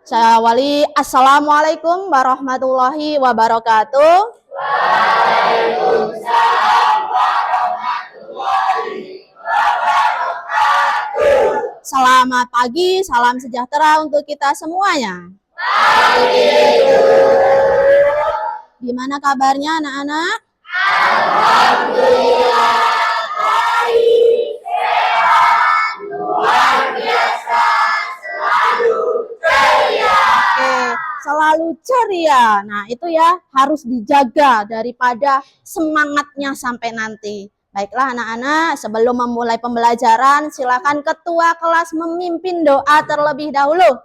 Saya Wali. Assalamualaikum warahmatullahi wabarakatuh. Waalaikumsalam warahmatullahi wabarakatuh. Selamat pagi, salam sejahtera untuk kita semuanya. Pagi. Gimana kabarnya anak-anak? Alhamdulillah baik, sehat, luar biasa, selalu ceria. Oke, selalu ceria. Nah, itu ya harus dijaga daripada semangatnya sampai nanti. Baiklah anak-anak, sebelum memulai pembelajaran, silakan ketua kelas memimpin doa terlebih dahulu.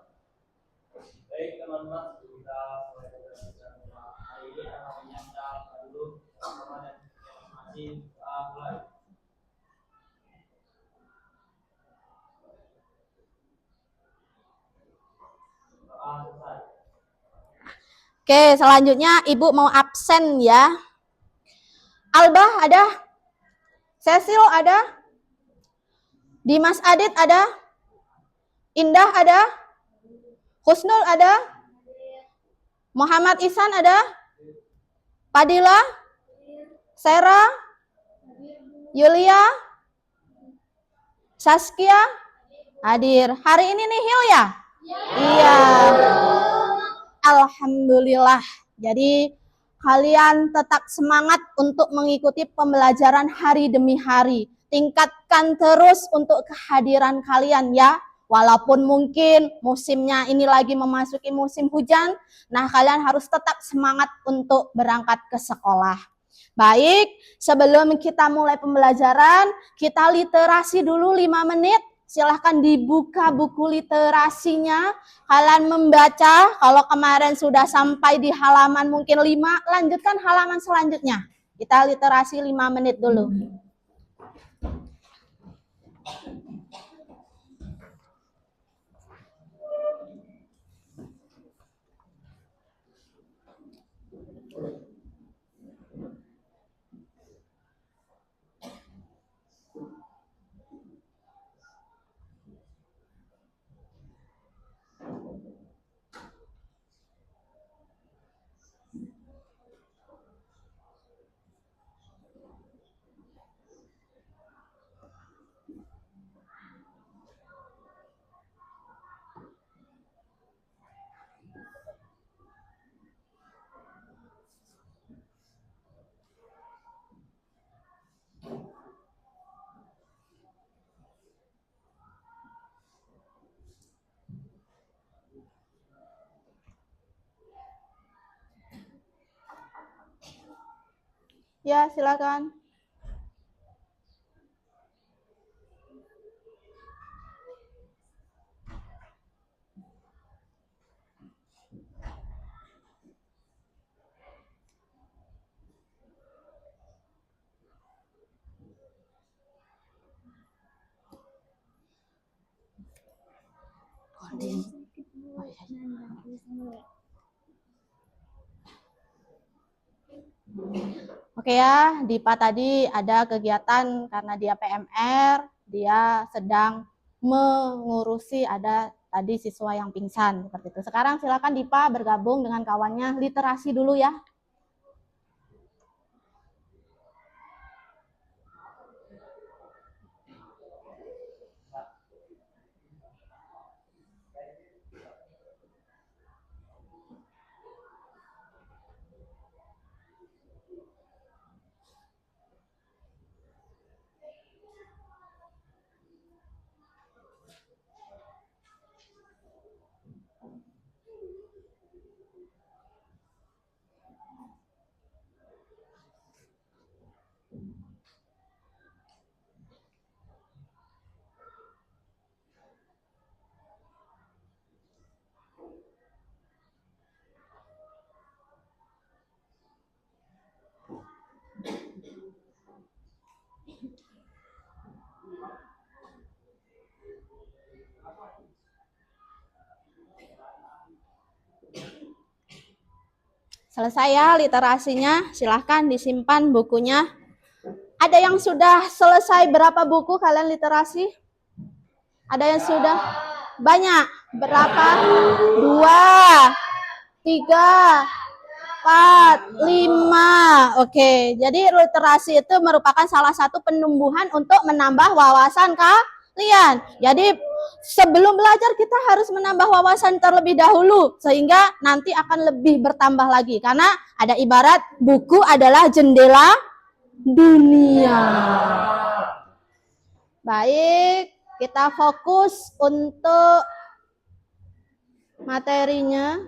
Baik teman-teman, kita mulai pembelajaran hari ini akan menyantap dulu teman-teman dan masing-masing mulai. Oke, selanjutnya Ibu mau absen ya. Albah ada? Cecil ada? Dimas Adit ada? Indah ada? Husnul ada? Muhammad Ihsan ada? Padila? Sera? Yulia? Saskia? Hadir. Hari ini nihil ya? Iya. Alhamdulillah. Jadi kalian tetap semangat untuk mengikuti pembelajaran hari demi hari. Tingkatkan terus untuk kehadiran kalian ya. Walaupun mungkin musimnya ini lagi memasuki musim hujan, nah kalian harus tetap semangat untuk berangkat ke sekolah. Baik, sebelum kita mulai pembelajaran, kita literasi dulu 5 menit. Silahkan dibuka buku literasinya, kalian membaca. Kalau kemarin sudah sampai di halaman mungkin 5, lanjutkan halaman selanjutnya. Kita literasi 5 menit dulu. Ya, silakan. Oke ya, Dipa tadi ada kegiatan karena dia PMR, dia sedang mengurusi ada tadi siswa yang pingsan seperti itu. Sekarang silakan Dipa bergabung dengan kawannya literasi dulu ya. Selesai ya literasinya, silahkan disimpan bukunya. Ada yang sudah selesai berapa buku kalian literasi? Ada yang sudah banyak? Berapa? 2, 3, 4, 5. Oke, jadi literasi itu merupakan salah satu penumbuhan untuk menambah wawasan kalian. Jadi sebelum belajar kita harus menambah wawasan terlebih dahulu sehingga nanti akan lebih bertambah lagi karena ada ibarat buku adalah jendela dunia. Baik, kita fokus untuk materinya.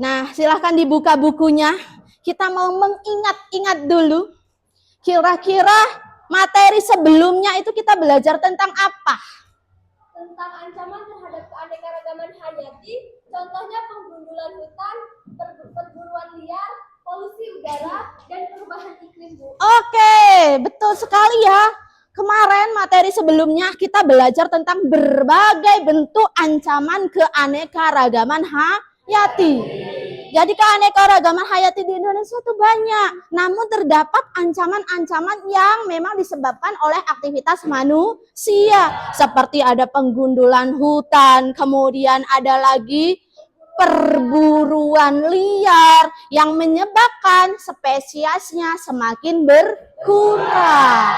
Nah, silahkan dibuka bukunya. Kita mau mengingat-ingat dulu. Kira-kira materi sebelumnya itu kita belajar tentang apa? Tentang ancaman terhadap keanekaragaman hayati, contohnya penggundulan hutan, perburuan liar, polusi udara, dan perubahan iklim, Bu. Oke, betul sekali ya. Kemarin materi sebelumnya kita belajar tentang berbagai bentuk ancaman keanekaragaman hayati. Jadi keanekaragaman hayati di Indonesia itu banyak. Namun terdapat ancaman-ancaman yang memang disebabkan oleh aktivitas manusia. Seperti ada penggundulan hutan, kemudian ada lagi perburuan liar yang menyebabkan spesiesnya semakin berkurang.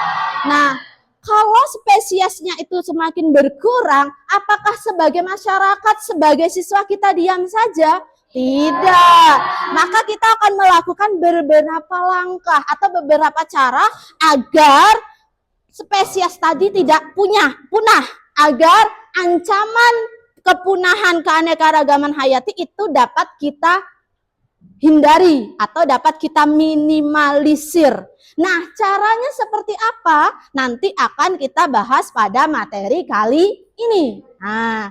Nah, kalau spesiesnya itu semakin berkurang, apakah sebagai masyarakat, sebagai siswa kita diam saja? Tidak. Maka kita akan melakukan beberapa langkah atau beberapa cara agar spesies tadi tidak punah, agar ancaman kepunahan keanekaragaman hayati itu dapat kita hindari atau dapat kita minimalisir. Nah, caranya seperti apa? Nanti akan kita bahas pada materi kali ini. Nah,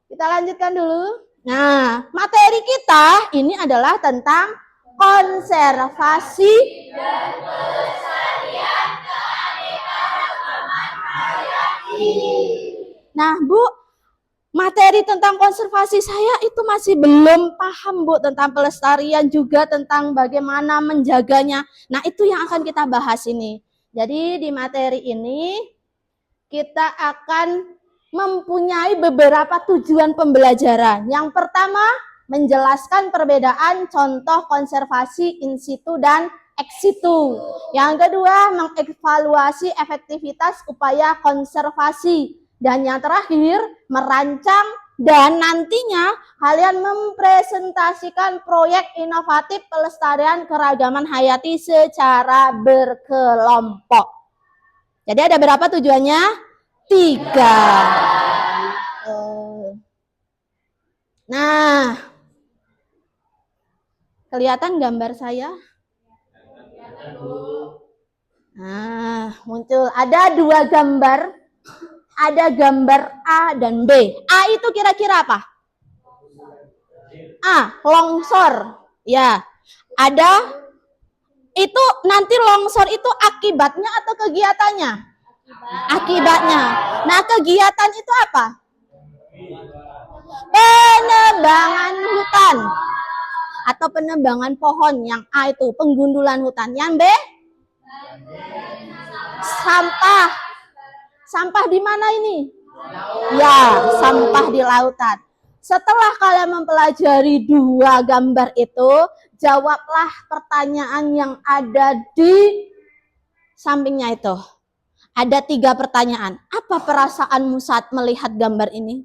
kita lanjutkan dulu. Nah, materi kita ini adalah tentang konservasi dan pelestarian keanekaragaman hayati. Nah, Bu, materi tentang konservasi saya itu masih belum paham, Bu, tentang pelestarian juga tentang bagaimana menjaganya. Nah, itu yang akan kita bahas ini. Jadi di materi ini kita akan mempunyai beberapa tujuan pembelajaran. Yang pertama, menjelaskan perbedaan contoh konservasi in situ dan ex situ. Yang kedua, mengevaluasi efektivitas upaya konservasi. Dan yang terakhir, merancang dan nantinya kalian mempresentasikan proyek inovatif pelestarian keragaman hayati secara berkelompok. Jadi ada berapa tujuannya? 3. Nah, kelihatan gambar saya? Nah, muncul. Ada 2 gambar. Ada gambar A dan B. A itu kira-kira apa? A, longsor. Ya, ada. Itu nanti longsor itu akibatnya atau kegiatannya? Akibatnya. Nah, kegiatan itu apa? Penebangan hutan. Atau penebangan pohon. Yang A itu penggundulan hutan. Yang B? Sampah. Sampah di mana ini? Ya, sampah di lautan. Setelah kalian mempelajari 2 gambar itu, jawablah pertanyaan yang ada di sampingnya itu. Ada 3 pertanyaan. Apa perasaanmu saat melihat gambar ini?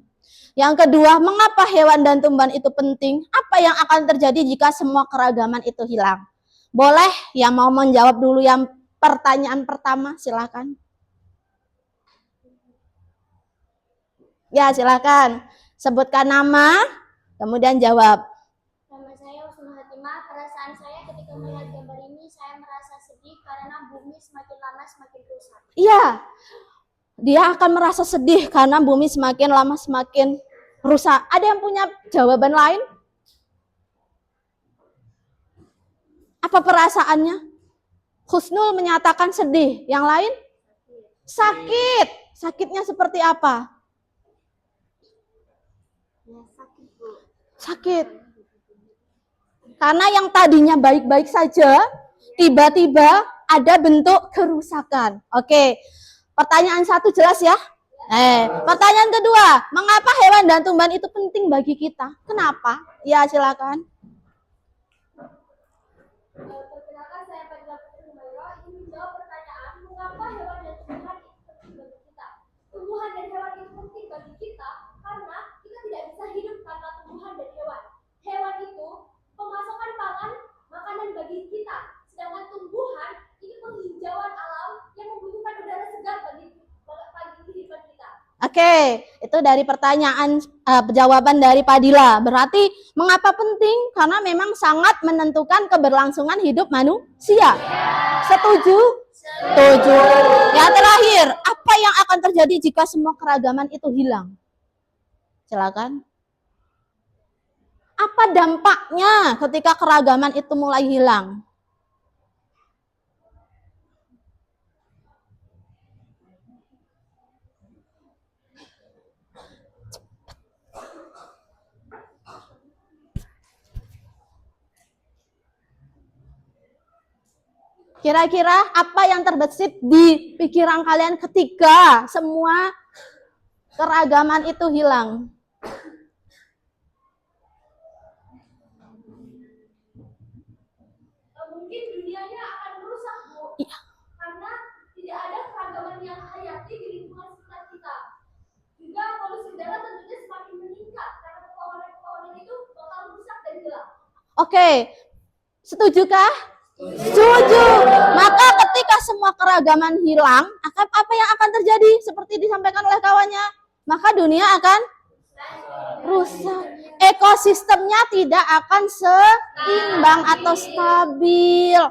Yang kedua, mengapa hewan dan tumbuhan itu penting? Apa yang akan terjadi jika semua keragaman itu hilang? Boleh yang mau menjawab dulu yang pertanyaan pertama, silakan. Ya, silakan. Sebutkan nama, kemudian jawab. Nama saya Husnul Hatimah. Perasaan saya ketika melihat gambar ini, saya merasa sedih karena bumi semakin lama semakin rusak. Iya, dia akan merasa sedih karena bumi semakin lama semakin rusak. Ada yang punya jawaban lain? Apa perasaannya? Husnul menyatakan sedih. Yang lain? Sakit. Sakitnya seperti apa? Sakit. Karena yang tadinya baik-baik saja, tiba-tiba ada bentuk kerusakan. Oke, pertanyaan 1 jelas ya? Pertanyaan kedua, mengapa hewan dan tumbuhan itu penting bagi kita? Kenapa? Ya, silakan. Perkenalkan saya Fadila Putri Humaira ingin menjawab pertanyaan mengapa hewan dan tumbuhan itu penting bagi kita. Tumbuhan dan hewan itu penting bagi kita karena kita tidak bisa hidup tanpa tumbuhan dan hewan. Hewan itu pemasokan pangan, makanan bagi kita, sedangkan tumbuhan itu penghijauan alam yang membutuhkan udara segar bagi kehidupan kita. Oke, itu dari pertanyaan jawaban dari Padila. Berarti mengapa penting? Karena memang sangat menentukan keberlangsungan hidup manusia. Setuju? Setuju. Yang terakhir, apa yang akan terjadi jika semua keragaman itu hilang? Silakan. Apa dampaknya ketika keragaman itu mulai hilang? Kira-kira apa yang terbesit di pikiran kalian ketika semua keragaman itu hilang? Mungkin dunianya akan rusak, Bu. Iya. Karena tidak ada keragaman yang hayati di lingkungan sekitar kita. Juga polusi udara tentunya semakin meningkat karena pepohonan-pepohonan itu bakal rusak dan gelap. Oke, setujukah? Setuju. Maka ketika semua keragaman hilang, apa yang akan terjadi? Seperti disampaikan oleh kawannya, maka dunia akan rusak. Ekosistemnya tidak akan seimbang atau stabil.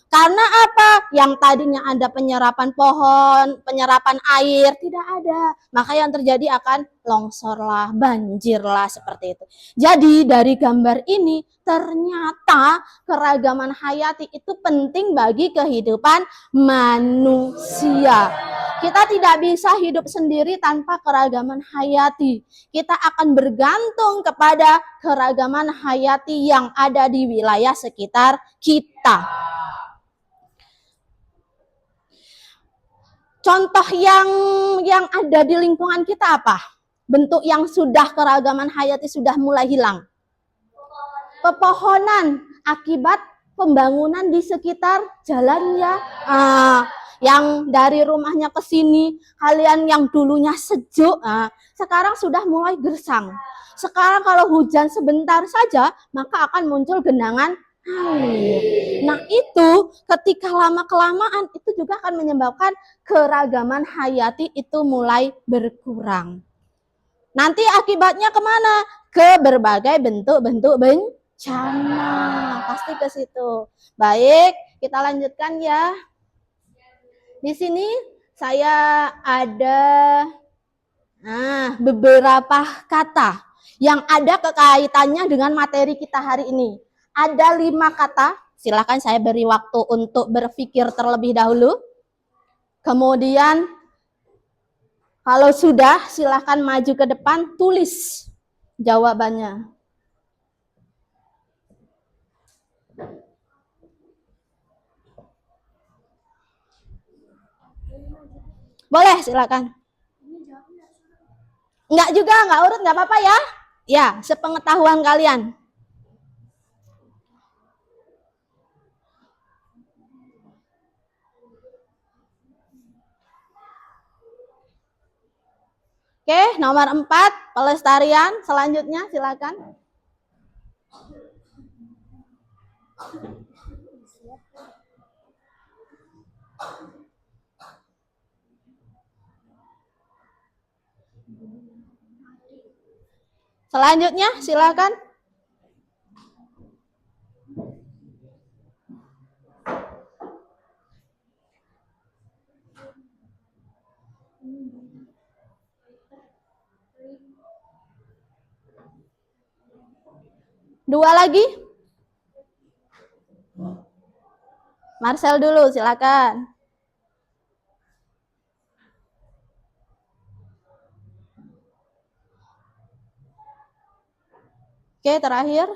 Karena apa? Yang tadinya ada penyerapan pohon, penyerapan air, tidak ada. Maka yang terjadi akan longsor lah, banjir lah, seperti itu. Jadi dari gambar ini, ternyata keragaman hayati itu penting bagi kehidupan manusia. Kita tidak bisa hidup sendiri tanpa keragaman hayati. Kita akan bergantung kepada keragaman hayati yang ada di wilayah sekitar kita. Contoh yang ada di lingkungan kita apa? Bentuk yang sudah keragaman hayati sudah mulai hilang. Pepohonan akibat pembangunan di sekitar jalan ya. Yang dari rumahnya ke sini, kalian yang dulunya sejuk, sekarang sudah mulai gersang. Sekarang kalau hujan sebentar saja, maka akan muncul genangan air. Nah itu ketika lama-kelamaan itu juga akan menyebabkan keragaman hayati itu mulai berkurang. Nanti akibatnya kemana? Ke berbagai bentuk-bentuk bencana. Pasti ke situ. Baik, kita lanjutkan ya. Di sini saya ada beberapa kata yang ada kekaitannya dengan materi kita hari ini. Ada 5 kata, silakan saya beri waktu untuk berpikir terlebih dahulu. Kemudian kalau sudah, silakan maju ke depan, tulis jawabannya. Boleh, silakan. Enggak juga, enggak urut, enggak apa-apa ya. Ya, sepengetahuan kalian. Oke, nomor 4, pelestarian. Selanjutnya, silakan. Selanjutnya, silakan. Dua lagi. Marcel dulu, silakan. Oke, terakhir.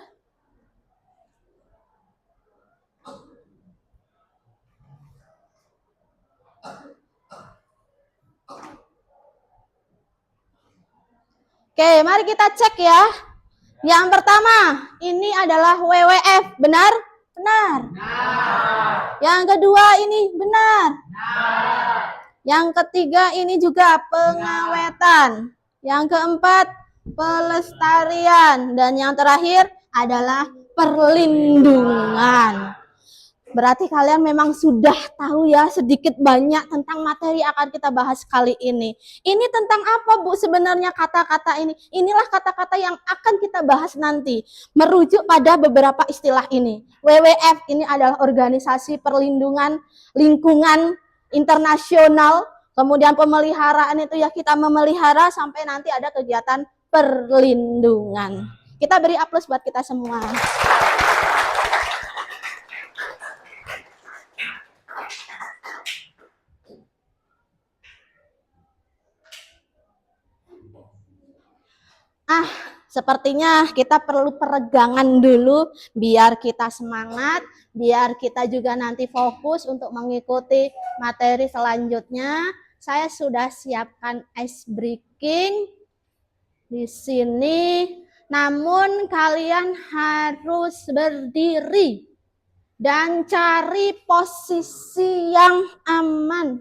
Oke, mari kita cek ya. Yang pertama, ini adalah WWF. Benar? Benar. Yang kedua ini benar. Yang ketiga ini juga pengawetan. Yang keempat, pelestarian. Dan yang terakhir adalah perlindungan. Berarti kalian memang sudah tahu ya sedikit banyak tentang materi yang akan kita bahas kali ini. Ini tentang apa Bu sebenarnya kata-kata ini? Inilah kata-kata yang akan kita bahas nanti. Merujuk pada beberapa istilah ini. WWF ini adalah Organisasi Perlindungan Lingkungan Internasional. Kemudian pemeliharaan itu ya kita memelihara sampai nanti ada kegiatan perlindungan. Kita beri aplaus buat kita semua. Sepertinya kita perlu peregangan dulu biar kita semangat, biar kita juga nanti fokus untuk mengikuti materi selanjutnya. Saya sudah siapkan ice breaking di sini. Namun kalian harus berdiri dan cari posisi yang aman.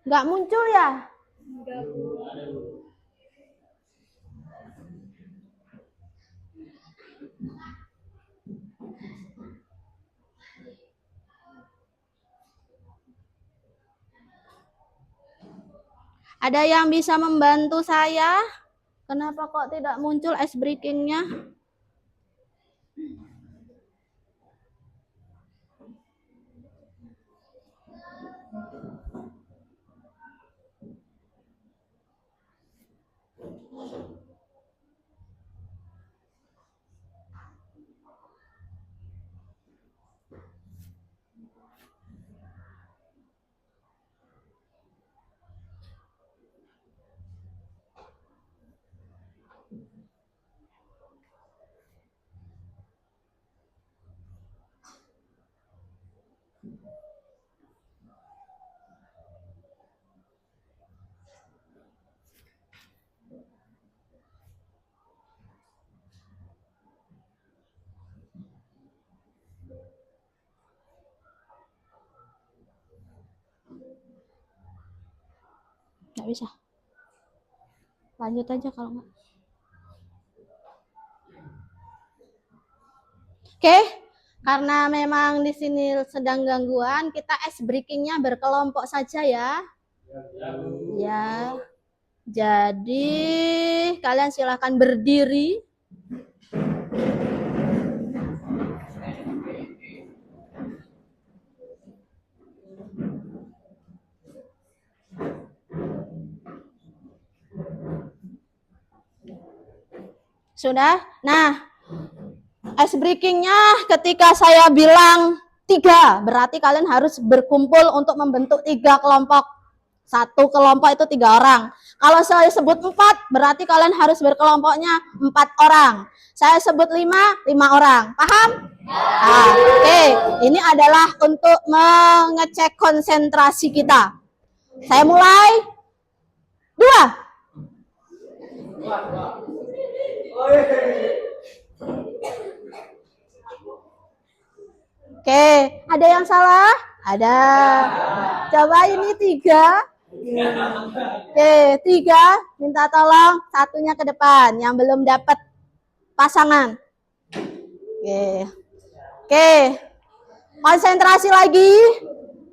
Nggak muncul ya? Ada yang bisa membantu saya? Kenapa kok tidak muncul ice breaking-nya? Nggak bisa. Lanjut aja kalau nggak. Oke, karena memang di sini sedang gangguan, kita ice breaking-nya berkelompok saja ya. Ya. Jadi kalian silahkan berdiri. Sudah? Nah, ice breaking-nya ketika saya bilang 3, berarti kalian harus berkumpul untuk membentuk 3 kelompok. Satu kelompok itu 3 orang. Kalau saya sebut 4, berarti kalian harus berkelompoknya 4 orang. Saya sebut 5 orang. Paham? Nah, oke. Ini adalah untuk mengecek konsentrasi kita. Saya mulai. 2. Oke, ada yang salah? Ada. Coba ini 3. Oke, 3. Minta tolong satunya ke depan yang belum dapat pasangan. Oke. Oke. Konsentrasi lagi.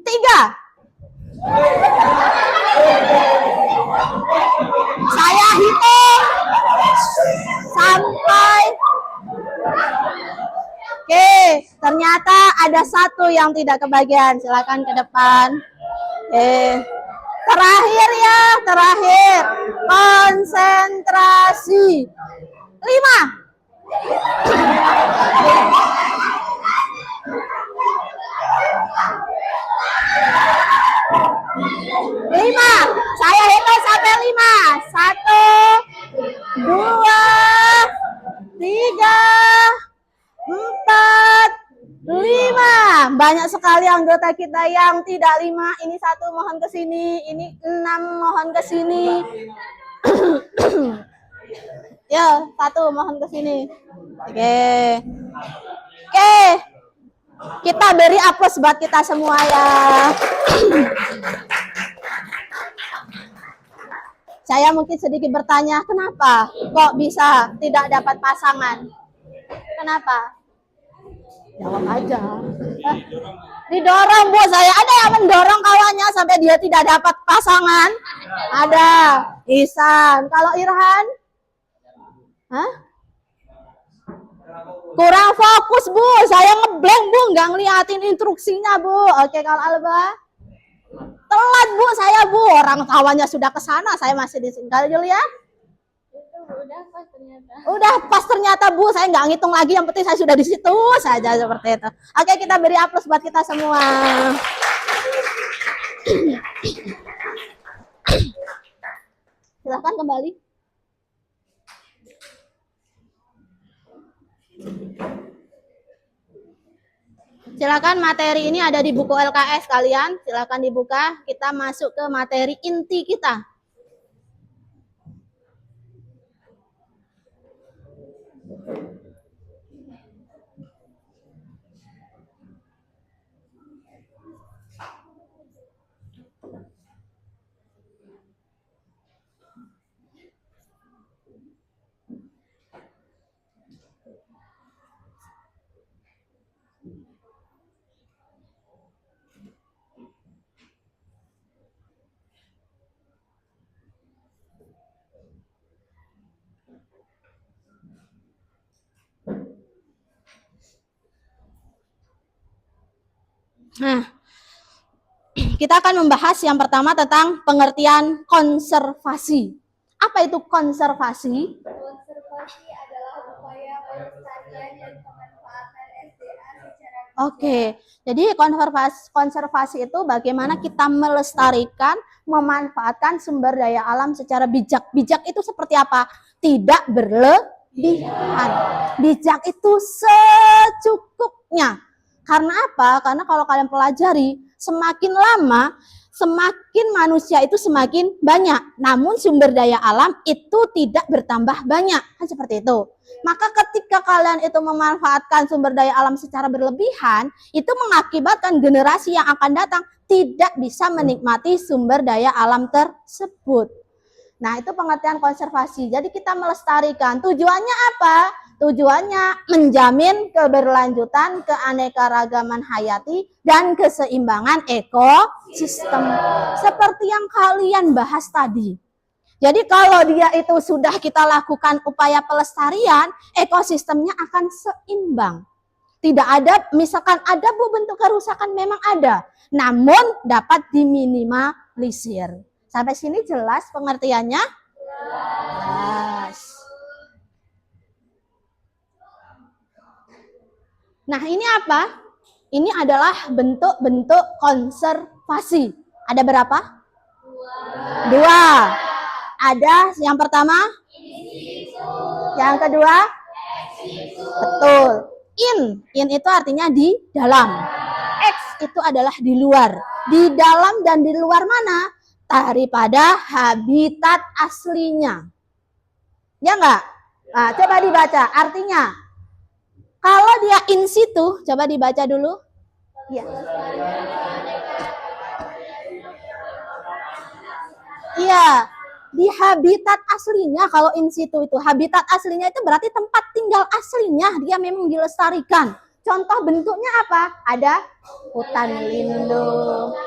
3. Saya hitung sampai. Oke, ternyata ada 1 yang tidak kebagian. Silakan ke depan. Oke. Terakhir ya, terakhir. Konsentrasi. 5. Saya hitung sampai 5. 1, 2, 3, 4, 5. Banyak sekali. sekali anggota kita yang tidak 5. Ini 1 mohon ke sini, ini 6 mohon ke sini. Ya, 1 mohon ke sini. Oke. Oke. Kita beri aplaus buat kita semua ya. Saya mungkin sedikit bertanya, kenapa kok bisa tidak dapat pasangan? Kenapa? Jawab aja. Didorong, Bu. Saya ada yang mendorong kawannya sampai dia tidak dapat pasangan. Ada. Ihsan. Kalau Irhan? Hah? Kurang fokus, Bu. Saya ngeblank, Bu. Nggak ngeliatin instruksinya, Bu. Oke, kalau Alba? Telat, Bu. Saya, Bu. Orang kawannya sudah ke sana. Saya masih di sini. Kalau Julia? Udah pas ternyata. Udah pas ternyata, Bu. Saya nggak ngitung lagi. Yang penting saya sudah di situ saja seperti itu. Oke, kita beri aplaus buat kita semua. Silahkan kembali. Silakan, materi ini ada di buku LKS kalian. Silakan dibuka. Kita masuk ke materi inti kita. Nah, kita akan membahas yang pertama tentang pengertian konservasi. Apa itu konservasi? Konservasi adalah upaya pelestarian dan pemanfaatan SDA secara Oke, jadi konservasi itu bagaimana kita melestarikan, memanfaatkan sumber daya alam secara bijak. Bijak itu seperti apa? Tidak berlebihan. Bijak itu secukupnya. Karena apa? Karena kalau kalian pelajari, semakin lama, semakin manusia itu semakin banyak. Namun sumber daya alam itu tidak bertambah banyak. Kan seperti itu. Maka ketika kalian itu memanfaatkan sumber daya alam secara berlebihan, itu mengakibatkan generasi yang akan datang tidak bisa menikmati sumber daya alam tersebut. Nah, itu pengertian konservasi. Jadi kita melestarikan. Tujuannya apa? Tujuannya menjamin keberlanjutan, keanekaragaman hayati, dan keseimbangan ekosistem. Seperti yang kalian bahas tadi. Jadi kalau dia itu sudah kita lakukan upaya pelestarian, ekosistemnya akan seimbang. Tidak ada, misalkan ada Bu bentuk kerusakan, memang ada. Namun dapat diminimalisir. Sampai sini jelas pengertiannya? Jelas. Nah, ini apa? Ini adalah bentuk-bentuk konservasi. Ada berapa? 2. Ada yang pertama? Yang kedua? Betul. In itu artinya di dalam. Ex itu adalah di luar. Di dalam dan di luar mana? Daripada habitat aslinya. Ya enggak? Nah, coba dibaca. Artinya, kalau dia in situ, coba dibaca dulu. Ya. Iya, di habitat aslinya. Kalau in situ itu habitat aslinya itu berarti tempat tinggal aslinya, dia memang dilestarikan. Contoh bentuknya apa? Ada hutan lindung.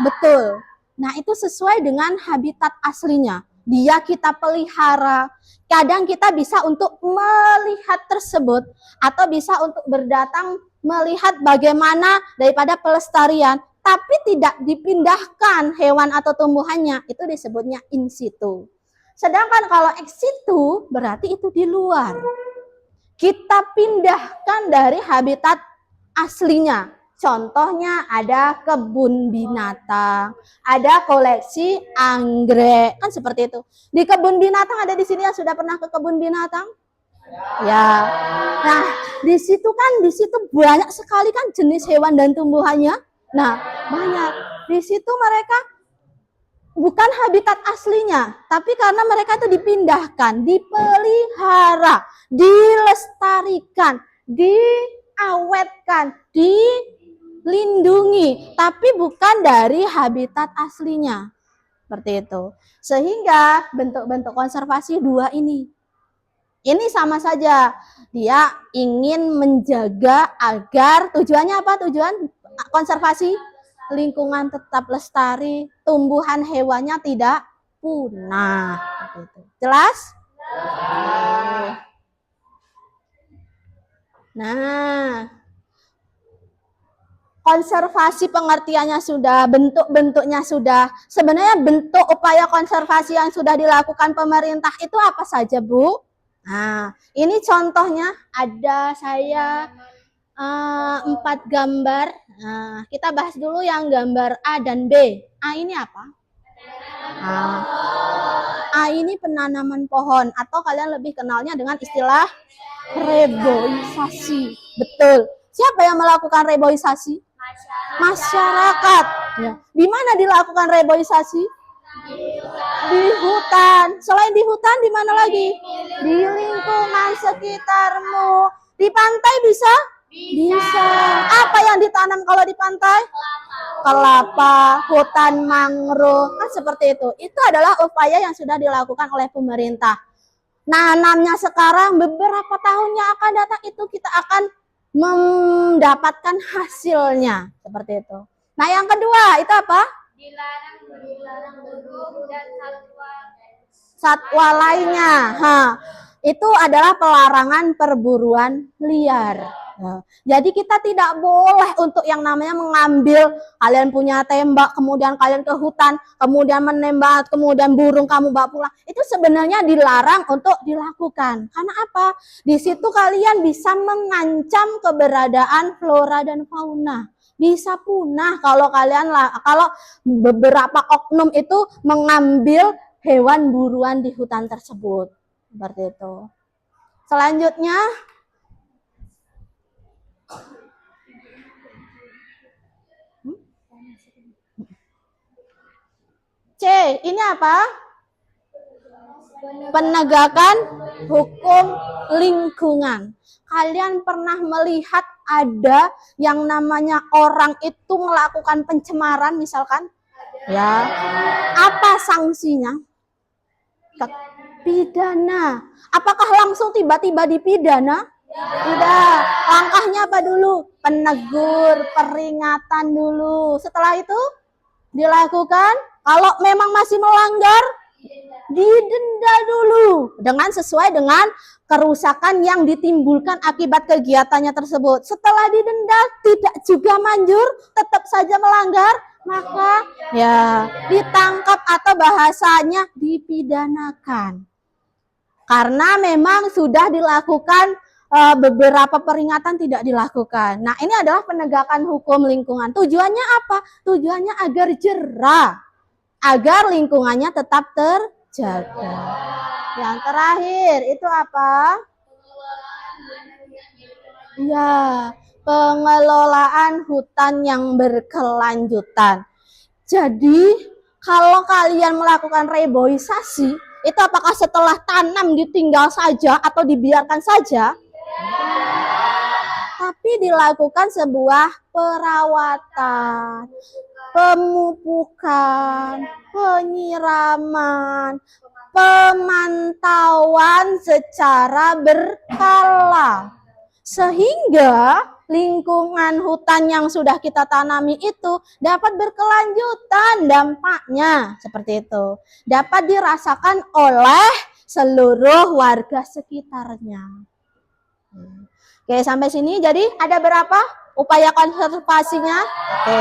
Betul. Nah, itu sesuai dengan habitat aslinya. Dia kita pelihara. Kadang kita bisa untuk melihat tersebut atau bisa untuk berdatang melihat bagaimana daripada pelestarian, tapi tidak dipindahkan hewan atau tumbuhannya. Itu disebutnya in situ. Sedangkan kalau ex situ berarti itu di luar. Kita pindahkan dari habitat aslinya. Contohnya ada kebun binatang, ada koleksi anggrek, kan seperti itu. Di kebun binatang ada di sini yang sudah pernah ke kebun binatang? Ya. Nah, di situ banyak sekali kan jenis hewan dan tumbuhannya. Nah, banyak. Di situ mereka bukan habitat aslinya, tapi karena mereka itu dipindahkan, dipelihara, dilestarikan, diawetkan, dilindungi, tapi bukan dari habitat aslinya. Seperti itu. Sehingga bentuk-bentuk konservasi dua ini sama saja. Dia ingin menjaga agar tujuannya apa? Tujuan konservasi lingkungan tetap lestari, tumbuhan hewannya tidak punah. Jelas? Nah, konservasi pengertiannya sudah, bentuk-bentuknya sudah. Sebenarnya bentuk upaya konservasi yang sudah dilakukan pemerintah itu apa saja, Bu? Nah, ini contohnya ada saya 4 gambar. Nah, kita bahas dulu yang gambar A dan B. A ini apa? A ini penanaman pohon atau kalian lebih kenalnya dengan istilah reboisasi. Betul. Siapa yang melakukan reboisasi? Masyarakat. Ya. Di mana dilakukan reboisasi? Di hutan. Selain di hutan, di mana lagi? Di lingkungan sekitarmu. Di pantai bisa? Bisa. Apa yang ditanam kalau di pantai? Kelapa, hutan mangrove, kan seperti itu. Itu adalah upaya yang sudah dilakukan oleh pemerintah. Nanamnya sekarang, beberapa tahun yang akan datang itu kita akan mendapatkan hasilnya. Seperti itu. Nah, yang kedua, itu apa? Dilarang burung dan satwa lainnya. Itu adalah pelarangan perburuan liar. Jadi kita tidak boleh untuk yang namanya mengambil, kalian punya tembak, kemudian kalian ke hutan, kemudian menembak, kemudian burung kamu bawa pulang. Itu sebenarnya dilarang untuk dilakukan. Karena apa? Di situ kalian bisa mengancam keberadaan flora dan fauna. Bisa punah kalau beberapa oknum itu mengambil hewan buruan di hutan tersebut. Seperti itu. Selanjutnya, C, ini apa? Penegakan hukum lingkungan. Kalian pernah melihat ada yang namanya orang itu melakukan pencemaran misalkan? Ya. Apa sanksinya? Pidana. Apakah langsung tiba-tiba dipidana? Tidak. Langkahnya apa dulu? Penegur, peringatan dulu. Setelah itu dilakukan. Kalau memang masih melanggar, didenda dulu sesuai dengan kerusakan yang ditimbulkan akibat kegiatannya tersebut. Setelah didenda tidak juga manjur, tetap saja melanggar, maka ya ditangkap atau bahasanya dipidanakan. Karena memang sudah dilakukan beberapa peringatan tidak dilakukan. Nah, ini adalah penegakan hukum lingkungan. Tujuannya apa? Tujuannya agar jerah, agar lingkungannya tetap terjaga. Yang terakhir itu apa? Ya, pengelolaan hutan yang berkelanjutan. Jadi, kalau kalian melakukan reboisasi, itu apakah setelah tanam ditinggal saja atau dibiarkan saja? Tapi dilakukan sebuah perawatan, pemupukan, penyiraman, pemantauan secara berkala. Sehingga lingkungan hutan yang sudah kita tanami itu dapat berkelanjutan dampaknya. Seperti itu. Dapat dirasakan oleh seluruh warga sekitarnya. Oke, sampai sini. Jadi ada berapa upaya konservasinya? Oke,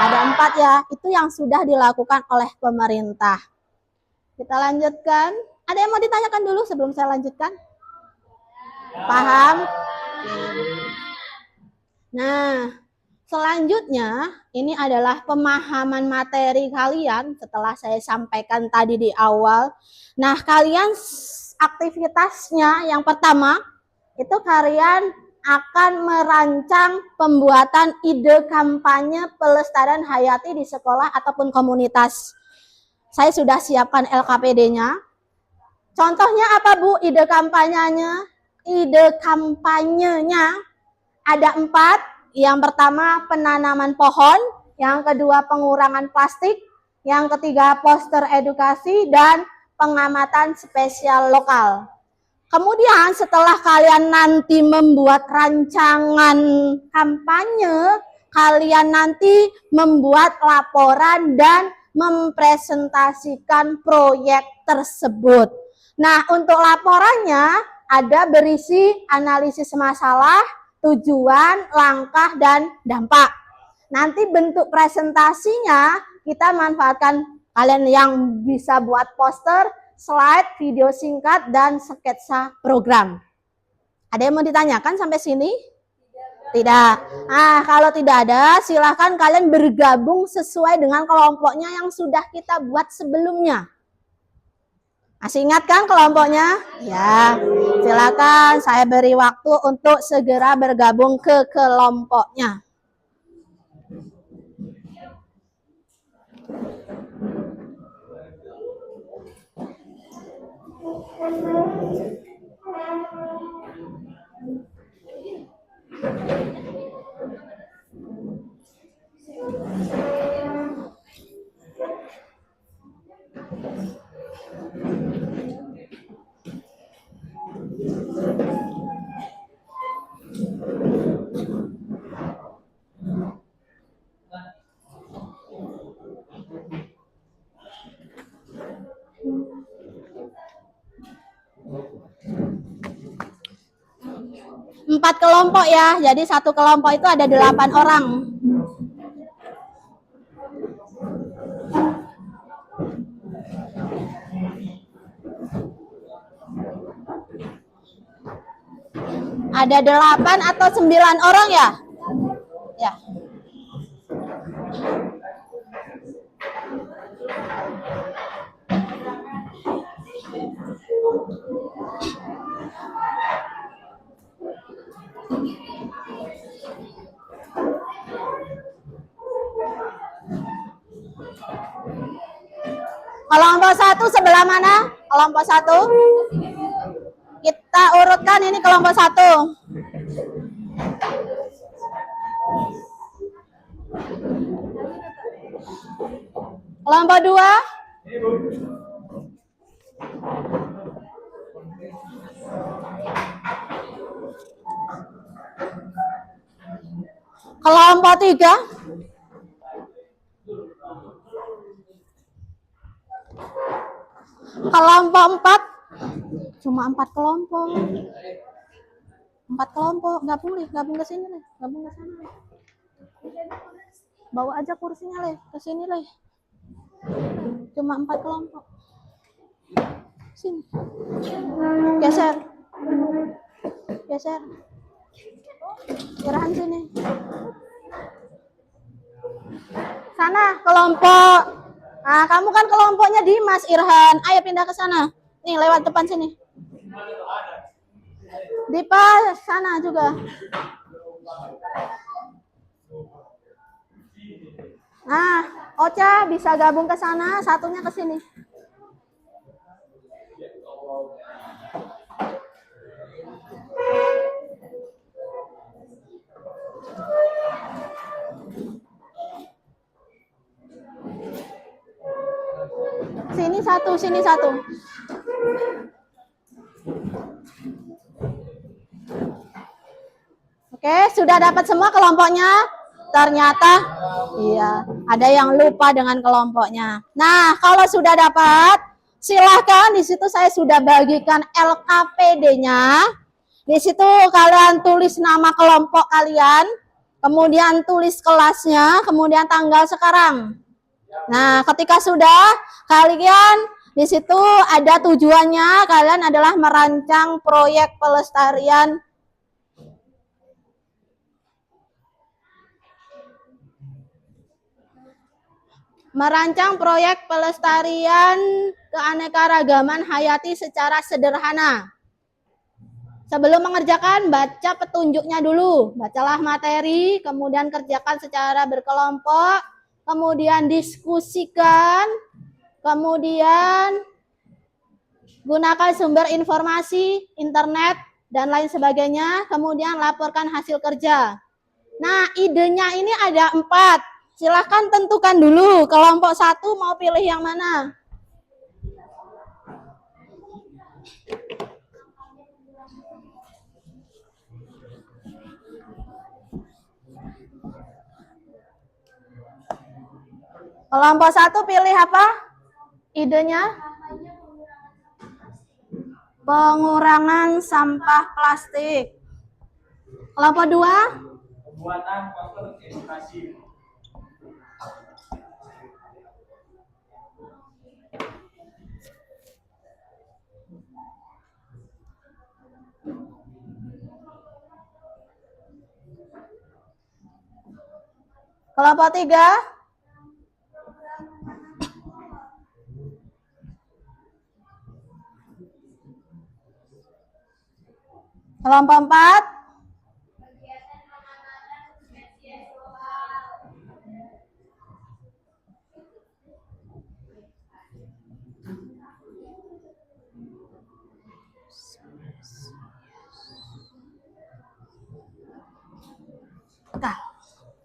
ada 4 ya. Itu yang sudah dilakukan oleh pemerintah. Kita lanjutkan. Ada yang mau ditanyakan dulu sebelum saya lanjutkan? Paham? Nah, Selanjutnya, ini adalah pemahaman materi kalian setelah saya sampaikan tadi di awal. Nah, kalian aktivitasnya yang pertama, itu kalian akan merancang pembuatan ide kampanye pelestarian hayati di sekolah ataupun komunitas. Saya sudah siapkan LKPD-nya. Contohnya apa, Bu, ide kampanyenya? Ide kampanyenya ada 4. Yang pertama penanaman pohon, yang kedua pengurangan plastik, yang ketiga poster edukasi, dan pengamatan spesial lokal. Kemudian setelah kalian nanti membuat rancangan kampanye, kalian nanti membuat laporan dan mempresentasikan proyek tersebut. Nah, untuk laporannya ada berisi analisis masalah, tujuan, langkah, dan dampak. Nanti bentuk presentasinya kita manfaatkan kalian yang bisa buat poster, slide, video singkat, dan sketsa program. Ada yang mau ditanyakan sampai sini? Tidak. Nah, kalau tidak ada, silahkan kalian bergabung sesuai dengan kelompoknya yang sudah kita buat sebelumnya. Masih ingat kan kelompoknya? Ya, silakan saya beri waktu untuk segera bergabung ke kelompoknya. Empat kelompok ya, jadi satu kelompok itu ada 8 orang. Ada 8 atau 9 orang ya? Ya. Kelompok 1 sebelah mana? Kelompok 1. Kita urutkan ini kelompok 1. Kelompok 2. Kelompok 3. Kelompok 4. Cuma 4 kelompok. 4 kelompok, gabung ke sini, Le. Gabung ke sana, Le. Bawa aja kursinya, Le, ke sini, Le. Cuma 4 kelompok. Sini. Geser. Geser. Gerahan sini. Sana kelompok. Nah, kamu kan kelompoknya Dimas, Irhan. Ayo pindah ke sana. Nih, lewat depan sini. Dipa sana juga. Nah, Ocha bisa gabung ke sana, satunya ke sini. Sini satu, sini satu. Oke, sudah dapat semua kelompoknya? Ternyata iya, ada yang lupa dengan kelompoknya. Nah, kalau sudah dapat, silahkan di situ saya sudah bagikan LKPD-nya. Di situ kalian tulis nama kelompok kalian, kemudian tulis kelasnya, kemudian tanggal sekarang. Nah, ketika sudah, kalian di situ ada tujuannya, kalian adalah merancang proyek pelestarian Merancang proyek pelestarian keanekaragaman hayati secara sederhana. Sebelum mengerjakan, baca petunjuknya dulu. Bacalah materi, kemudian kerjakan secara berkelompok, kemudian diskusikan, kemudian gunakan sumber informasi, internet, dan lain sebagainya, kemudian laporkan hasil kerja. Nah, idenya ini ada 4. Silahkan tentukan dulu, kelompok 1 mau pilih yang mana? Kelompok 1 pilih apa? Idenya? Pengurangan sampah plastik. Kelompok 2? Pembuatan poster edukasi. Kelompok 3? Kelompok 4?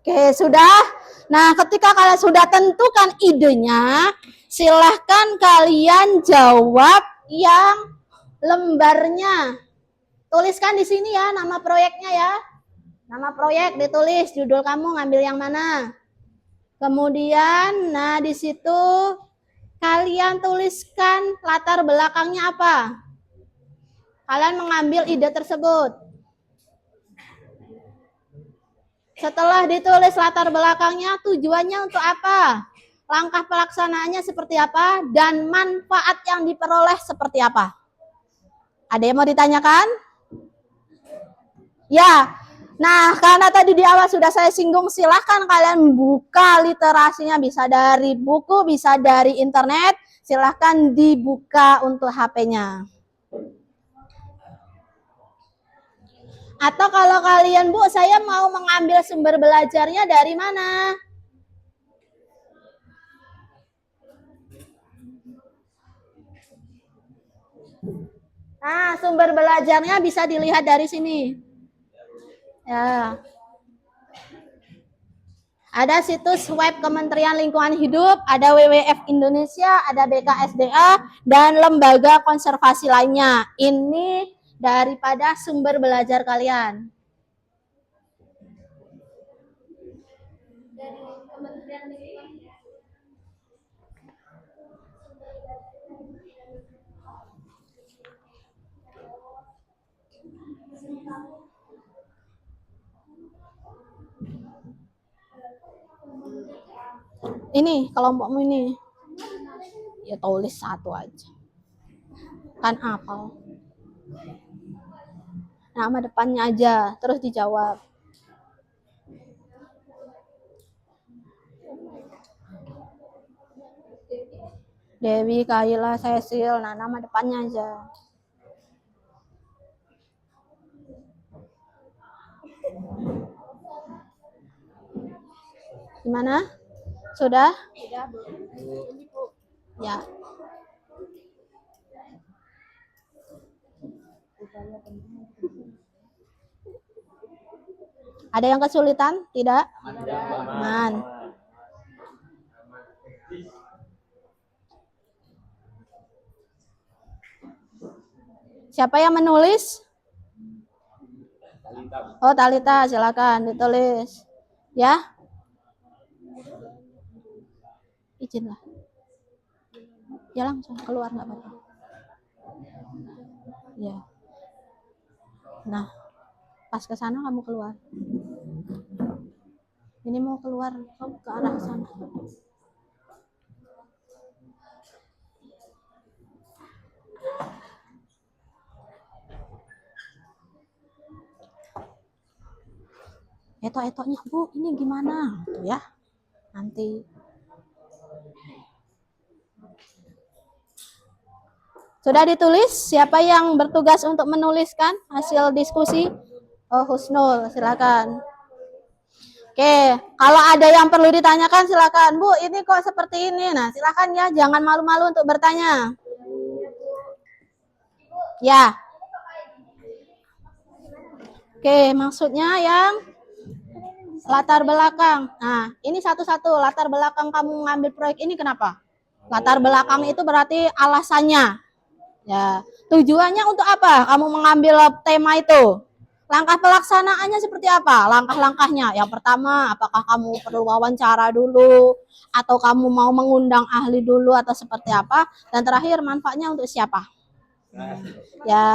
Oke, sudah. Nah, ketika kalian sudah tentukan idenya, silahkan kalian jawab yang lembarnya. Tuliskan di sini ya nama proyeknya ya. Nama proyek ditulis, judul kamu ngambil yang mana. Kemudian, nah di situ kalian tuliskan latar belakangnya apa. Kalian mengambil ide tersebut. Setelah ditulis latar belakangnya, tujuannya untuk apa? Langkah pelaksanaannya seperti apa? Dan manfaat yang diperoleh seperti apa? Ada yang mau ditanyakan? Ya. Nah, karena tadi di awal sudah saya singgung, silahkan kalian buka literasinya. Bisa dari buku, bisa dari internet. Silahkan dibuka untuk HP-nya. Atau kalau kalian, Bu, saya mau mengambil sumber belajarnya dari mana? Nah, sumber belajarnya bisa dilihat dari sini. Ya. Ada situs web Kementerian Lingkungan Hidup, ada WWF Indonesia, ada BKSDA, dan lembaga konservasi lainnya. Ini daripada sumber belajar kalian. Dari Kementerian Lingkungan Hidup. Ini kelompokmu ini. Ya tulis satu aja. Kan apa? Nama depannya aja, terus dijawab. Dewi, Kaila, Cecil, nah nama depannya aja. Gimana? Sudah? Ya. Ada yang kesulitan? Tidak? Aman. Siapa yang menulis? Oh, Talita, silakan ditulis. Ya. Izinlah. Ya langsung keluar nggak apa-apa. Ya. Nah, pas ke sana kamu keluar. Ini mau keluar, kamu ke arah sana. Etok-etoknya, Bu, ini gimana? Tuh ya. Nanti Sudah ditulis? Siapa yang bertugas untuk menuliskan hasil diskusi? Oh, Husnul, silakan. Oke, kalau ada yang perlu ditanyakan silakan. Bu, ini kok seperti ini. Nah, silakan ya, jangan malu-malu untuk bertanya. Ya. Oke, maksudnya yang latar belakang. Nah, ini satu-satu latar belakang kamu ngambil proyek ini kenapa? Latar belakang itu berarti alasannya. Ya, tujuannya untuk apa? Kamu mengambil tema itu. Langkah pelaksanaannya seperti apa? Langkah-langkahnya. Yang pertama, apakah kamu perlu wawancara dulu atau kamu mau mengundang ahli dulu atau seperti apa? Dan terakhir, manfaatnya untuk siapa? Ya.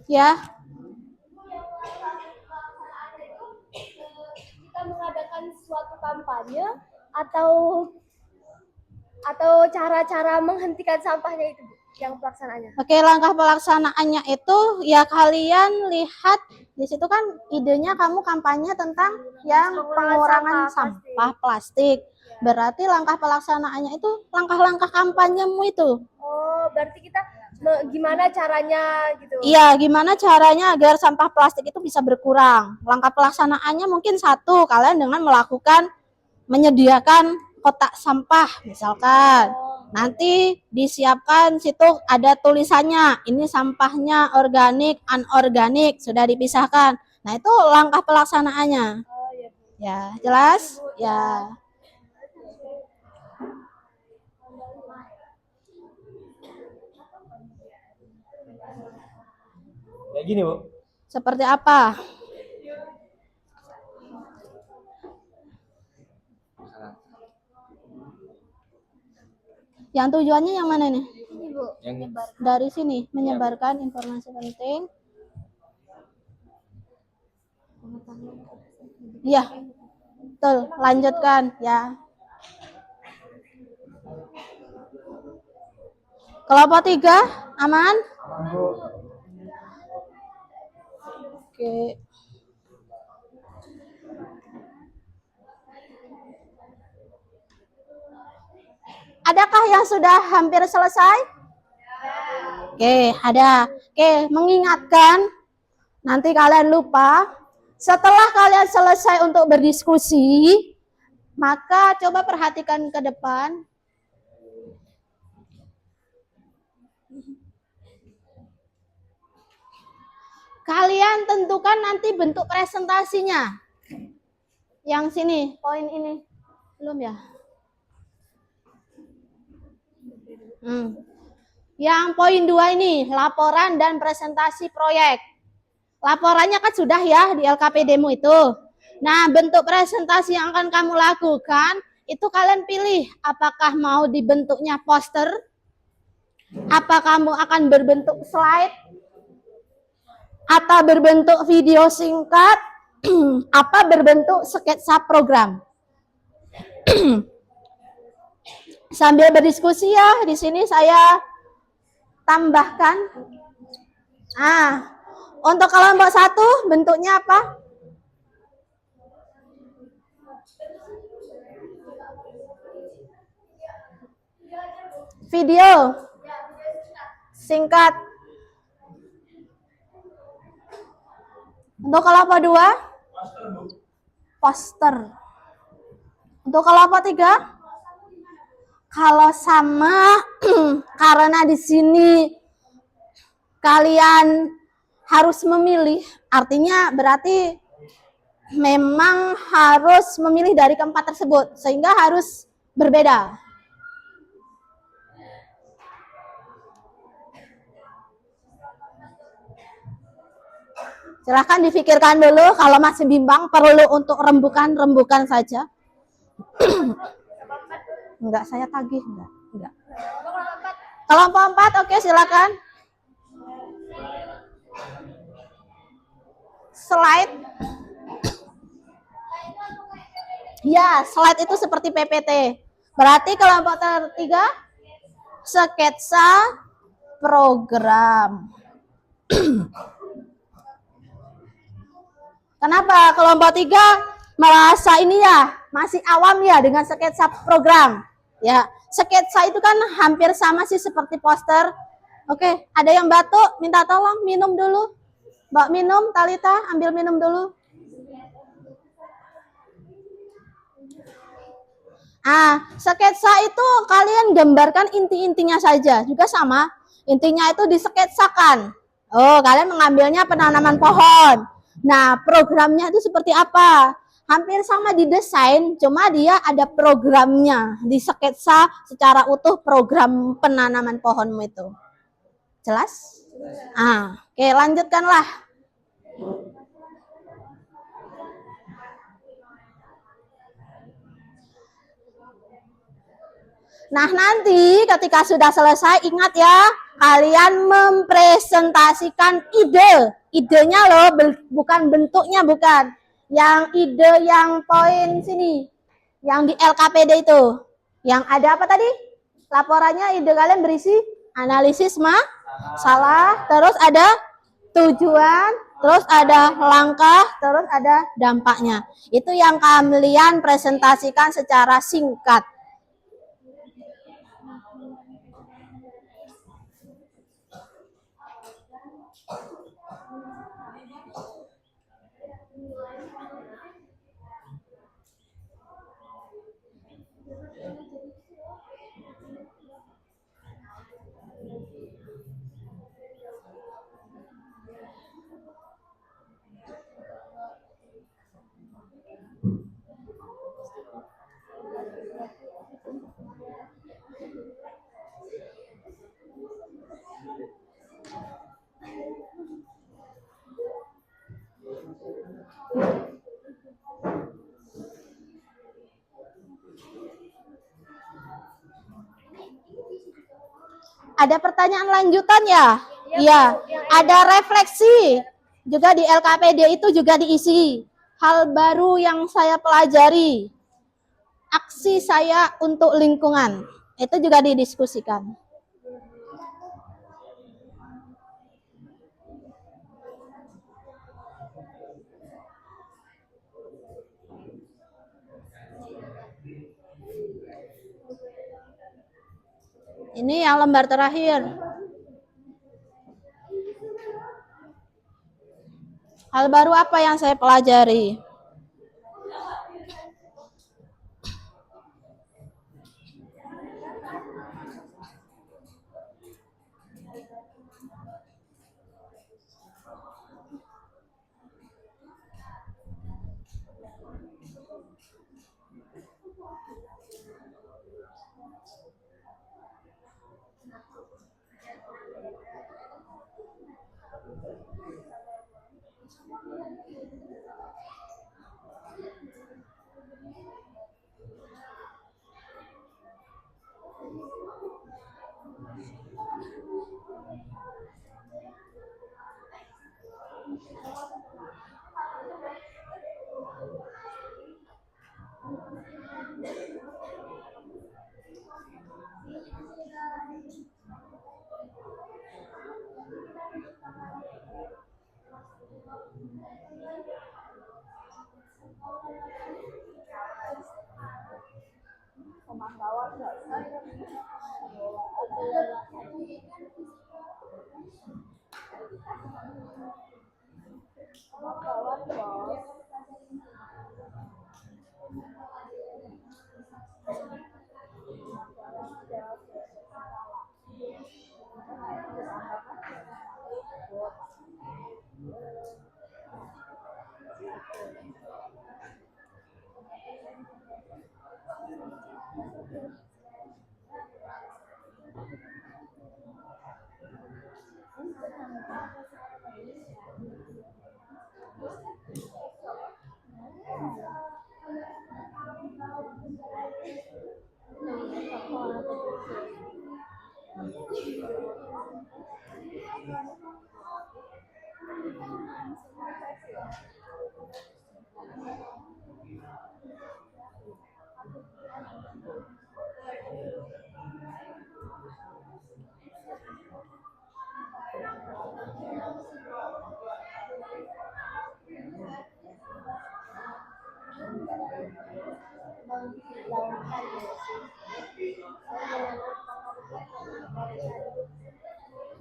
Ya, Kita mengadakan suatu kampanye atau cara-cara menghentikan sampahnya itu, Bu, yang pelaksanaannya. oke, langkah pelaksanaannya itu ya kalian lihat di situ kan idenya kamu kampanye tentang yang pengurangan sampah plastik. Berarti langkah pelaksanaannya itu langkah-langkah kampanyemu itu. Oh, berarti kita gimana caranya gitu. Iya, gimana caranya agar sampah plastik itu bisa berkurang. Langkah pelaksanaannya mungkin satu, kalian dengan menyediakan kotak sampah misalkan. Nanti disiapkan situ ada tulisannya, ini sampahnya organik, anorganik, sudah dipisahkan. Nah, itu langkah pelaksanaannya. Oh iya. Ya, jelas? Ya. Kayak gini, Bu. Seperti apa? Yang tujuannya yang mana nih? Ini Bu. Yang Dari sini, menyebarkan informasi penting. Iya, betul. Lanjutkan, ya. Kelompok 3, aman? Bu. Oke. Adakah yang sudah hampir selesai? Oke, ada. Oke, mengingatkan, nanti kalian lupa, setelah kalian selesai untuk berdiskusi, maka coba perhatikan ke depan. Kalian tentukan nanti bentuk presentasinya. Yang sini, poin ini. Belum ya? Yang poin 2 ini, laporan dan presentasi proyek. Laporannya kan sudah ya di LKPD-mu itu. Nah, bentuk presentasi yang akan kamu lakukan, itu kalian pilih apakah mau dibentuknya poster, apa kamu akan berbentuk slide, atau berbentuk video singkat, apa berbentuk sketsa program. Sambil berdiskusi ya, di sini saya tambahkan. Untuk kelompok 1 bentuknya apa? Video singkat. Untuk kelompok 2? Poster. Untuk kelompok 3? Kalau sama, karena di sini kalian harus memilih, artinya berarti memang harus memilih dari keempat tersebut, sehingga harus berbeda. Silahkan difikirkan dulu, kalau masih bimbang perlu untuk rembukan saja. Enggak, saya tagih, enggak. Kelompok 4, oke, silakan. Slide. Ya, slide itu seperti PPT. Berarti kelompok 3, sketsa program. Kenapa kelompok 3 merasa ini ya masih awam ya dengan sketsa program? Ya, sketsa itu kan hampir sama sih seperti poster. Oke, ada yang batuk, minta tolong minum dulu. Mbak minum, Talita, ambil minum dulu. Sketsa itu kalian gambarkan inti-intinya saja. Juga sama, intinya itu disketsakan. Oh, kalian mengambilnya penanaman pohon. Nah, programnya itu seperti apa? Hampir sama didesain, cuma dia ada programnya. Disketsa secara utuh program penanaman pohonmu itu. Jelas? Oke, lanjutkanlah. Nah, nanti ketika sudah selesai, ingat ya, kalian mempresentasikan ide. Idenya loh, bukan bentuknya, bukan. Yang ide yang poin sini, yang di LKPD itu. Yang ada apa tadi? Laporannya ide kalian berisi analisis masalah, terus ada tujuan, terus ada langkah, terus ada dampaknya. Itu yang kalian presentasikan secara singkat. Ada pertanyaan lanjutan ya? Iya. Ada refleksi juga di LKPD itu juga diisi. Hal baru yang saya pelajari. Aksi saya untuk lingkungan. Itu juga didiskusikan. Ini yang lembar terakhir. Hal baru apa yang saya pelajari?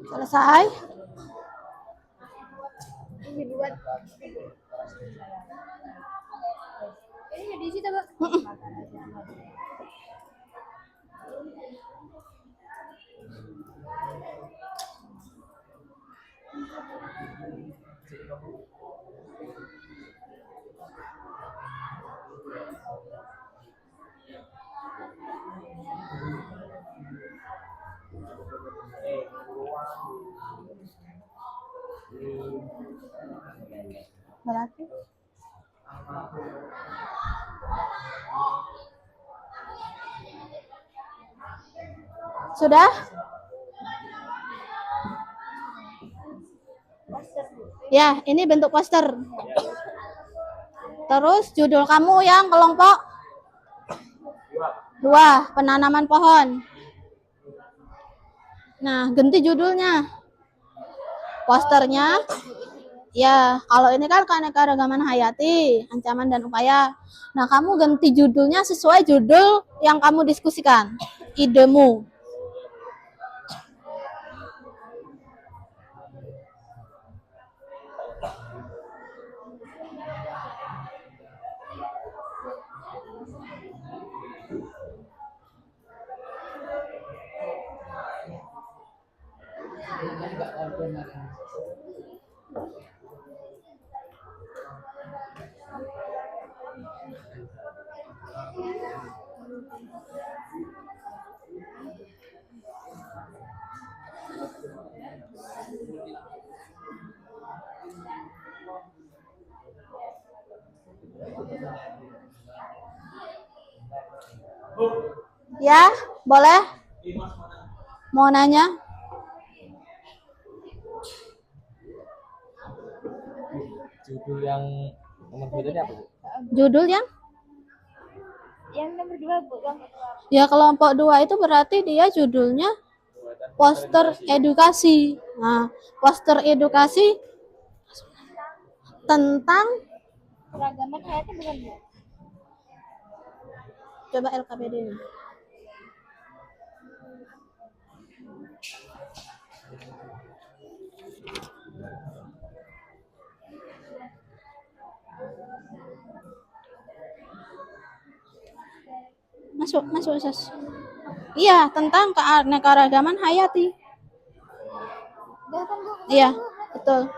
Selesai? Ini di situ, Mbak. Berarti sudah? Ya, ini bentuk poster. Terus judul kamu yang kelompok 2, penanaman pohon. Nah, ganti judulnya. Posternya, ya, kalau ini kan keanekaragaman hayati, ancaman dan upaya. Nah, kamu ganti judulnya sesuai judul yang kamu diskusikan, idemu. Ya, boleh? Mau nanya? Judul yang nomor 2 tadi apa, Bu? Judul yang Yang nomor 2, Bu. Kelompok 2. ya kelompok 2 itu berarti dia judulnya poster edukasi. Nah, poster edukasi tentang Keragaman hayati bukan, Bu? coba LKPD-nya. Masuk, Sas. Iya, tentang keanekaragaman hayati. Udah kan, Bu? Iya, betul.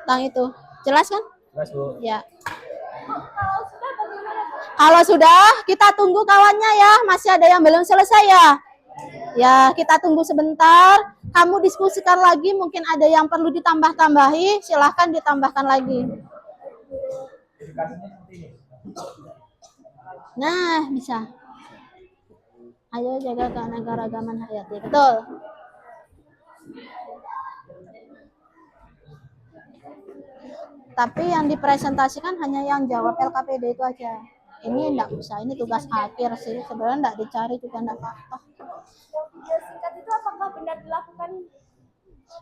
Tentang itu. Jelas kan? Jelas, Bu. Ya. Kalau sudah bagaimana, Bu? Kalau sudah, kita tunggu kawannya ya. Masih ada yang belum selesai ya. Ya, kita tunggu sebentar. Kamu diskusikan lagi, mungkin ada yang perlu ditambah-tambahi. Silahkan ditambahkan lagi. Edukasinya seperti ini. Nah, bisa. Ayo jaga keanekaragaman hayati. Betul. Tapi yang dipresentasikan hanya yang jawab LKPD itu aja. Ini enggak usah, ini tugas akhir sih. Sebenarnya enggak dicari juga enggak apa-apa. Video singkat itu apakah benar dilakukan?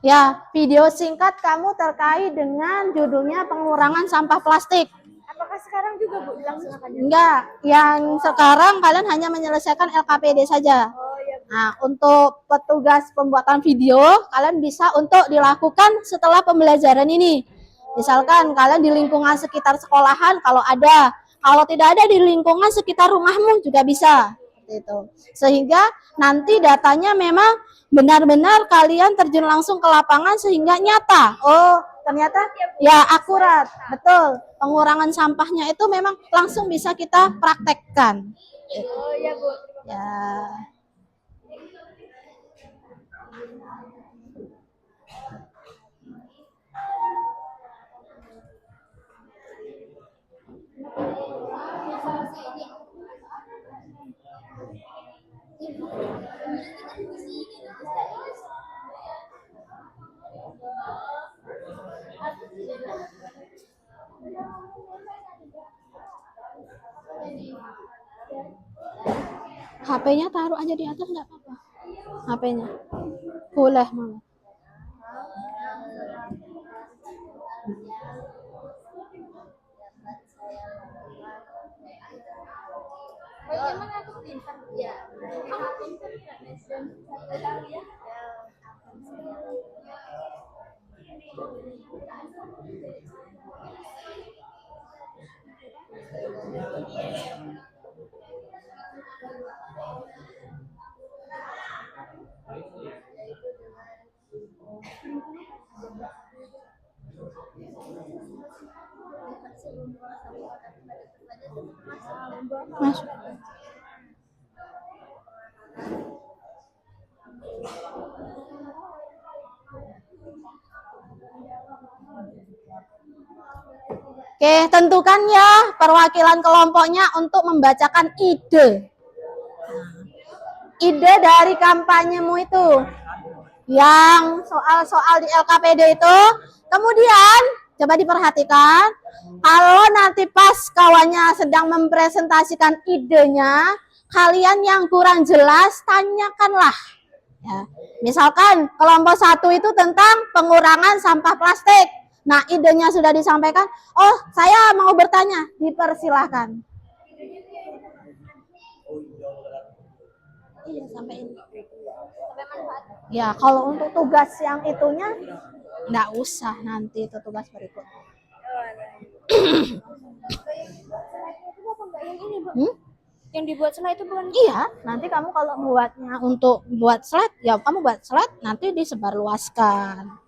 Ya, video singkat kamu terkait dengan judulnya pengurangan sampah plastik. Apakah sekarang juga, Bu, dilaksanakannya? Enggak, yang sekarang kalian hanya menyelesaikan LKPD saja. Oh iya, Bu. Nah, untuk petugas pembuatan video, kalian bisa untuk dilakukan setelah pembelajaran ini. Misalkan kalian di lingkungan sekitar sekolahan kalau ada, kalau tidak ada di lingkungan sekitar rumahmu juga bisa. Seperti itu. Sehingga nanti datanya memang benar-benar kalian terjun langsung ke lapangan sehingga nyata. Oh, ternyata ya akurat. Betul. Pengurangan sampahnya itu memang langsung bisa kita praktekkan. Oh iya, Bu. Ya. HP-nya taruh aja di atas nggak apa-apa. HP-nya boleh malah. Bagaimana aku pintar? Ya. Aku pintar tidak, Mas? Sampai tahu ya. Masuk. Oke, tentukan ya perwakilan kelompoknya untuk membacakan ide. Ide dari kampanyemu itu. Yang soal-soal di LKPD itu. Kemudian, coba diperhatikan. Kalau nanti pas kawannya sedang mempresentasikan idenya, kalian yang kurang jelas, tanyakanlah. Ya. Misalkan kelompok 1 itu tentang pengurangan sampah plastik. Nah, idenya sudah disampaikan. Oh, saya mau bertanya. Dipersilahkan. Iya, sampai ini. Ya, kalau untuk tugas yang itunya, enggak usah nanti itu tugas berikutnya. Yang dibuat slide itu bukan? Iya, nanti kamu kalau buatnya untuk buat slide, ya kamu buat slide nanti disebarluaskan.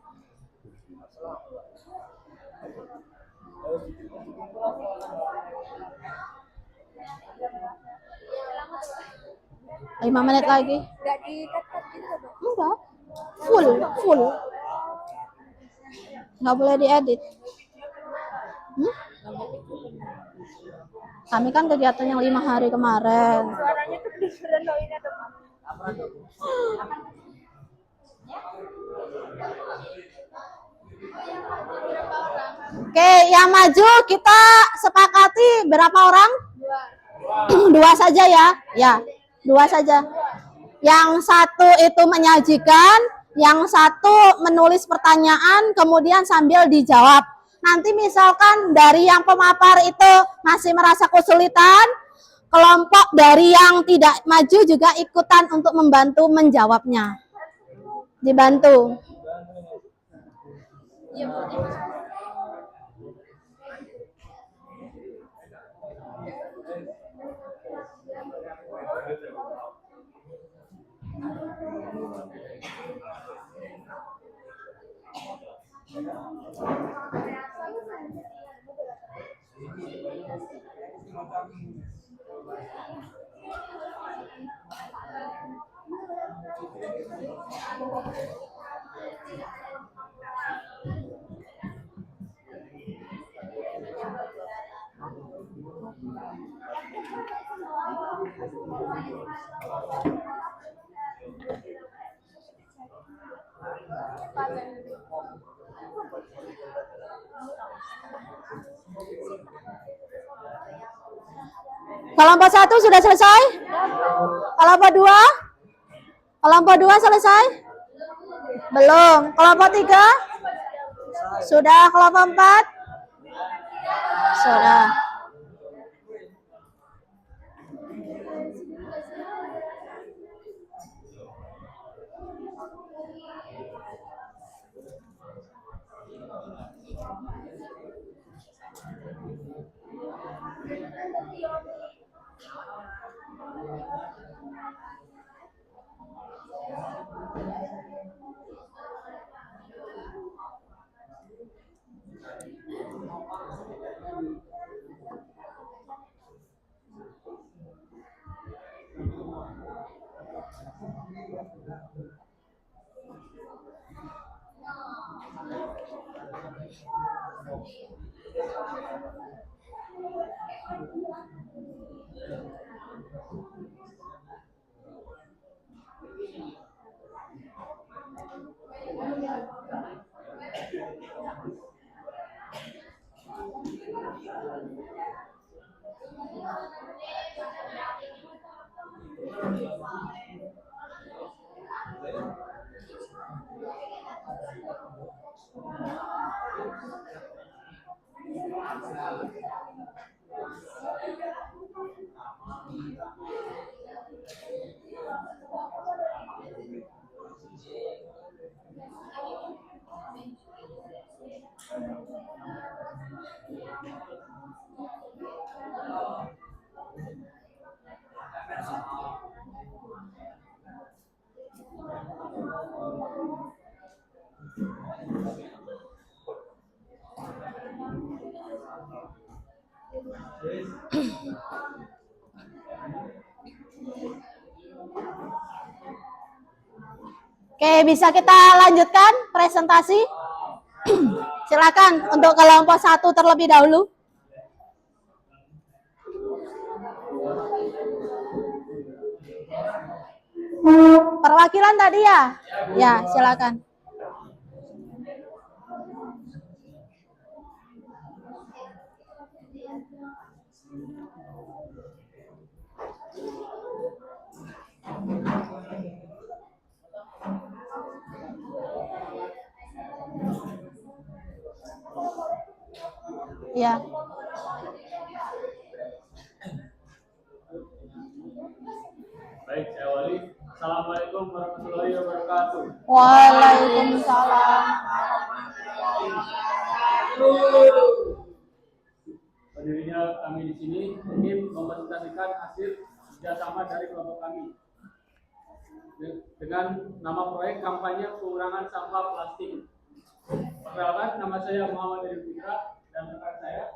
Lima menit lagi. Enggak di-cut gitu, Bu? Enggak. Full. Nggak boleh diedit. Kami kan kegiatan yang 5 hari kemarin. Suaranya tuh kedengeran loh ini ada. Berapa orang? Oke, yang maju kita sepakati berapa orang? Dua saja ya. Ya, dua saja. Yang satu itu menyajikan, yang satu menulis pertanyaan, kemudian sambil dijawab. Nanti misalkan dari yang pemapar itu masih merasa kesulitan, kelompok dari yang tidak maju juga ikutan untuk membantu menjawabnya. Dibantu. Kelompok satu sudah selesai? Kelompok dua? Kelompok dua selesai? Belum. Kelompok tiga? Sudah. Kelompok empat? Sudah. Oke, bisa kita lanjutkan presentasi? Silakan untuk kelompok satu terlebih dahulu. Perwakilan tadi ya? Ya, silakan. Ya. Baik, saya Wali. Assalamualaikum warahmatullahi wabarakatuh. Waalaikumsalam. Berdirinya kami di sini ingin mempresentasikan hasil kerjasama dari kelompok kami dengan nama proyek kampanye pengurangan sampah plastik. Perkenalkan, nama saya Muhammad Edi Fitra dan rekan saya.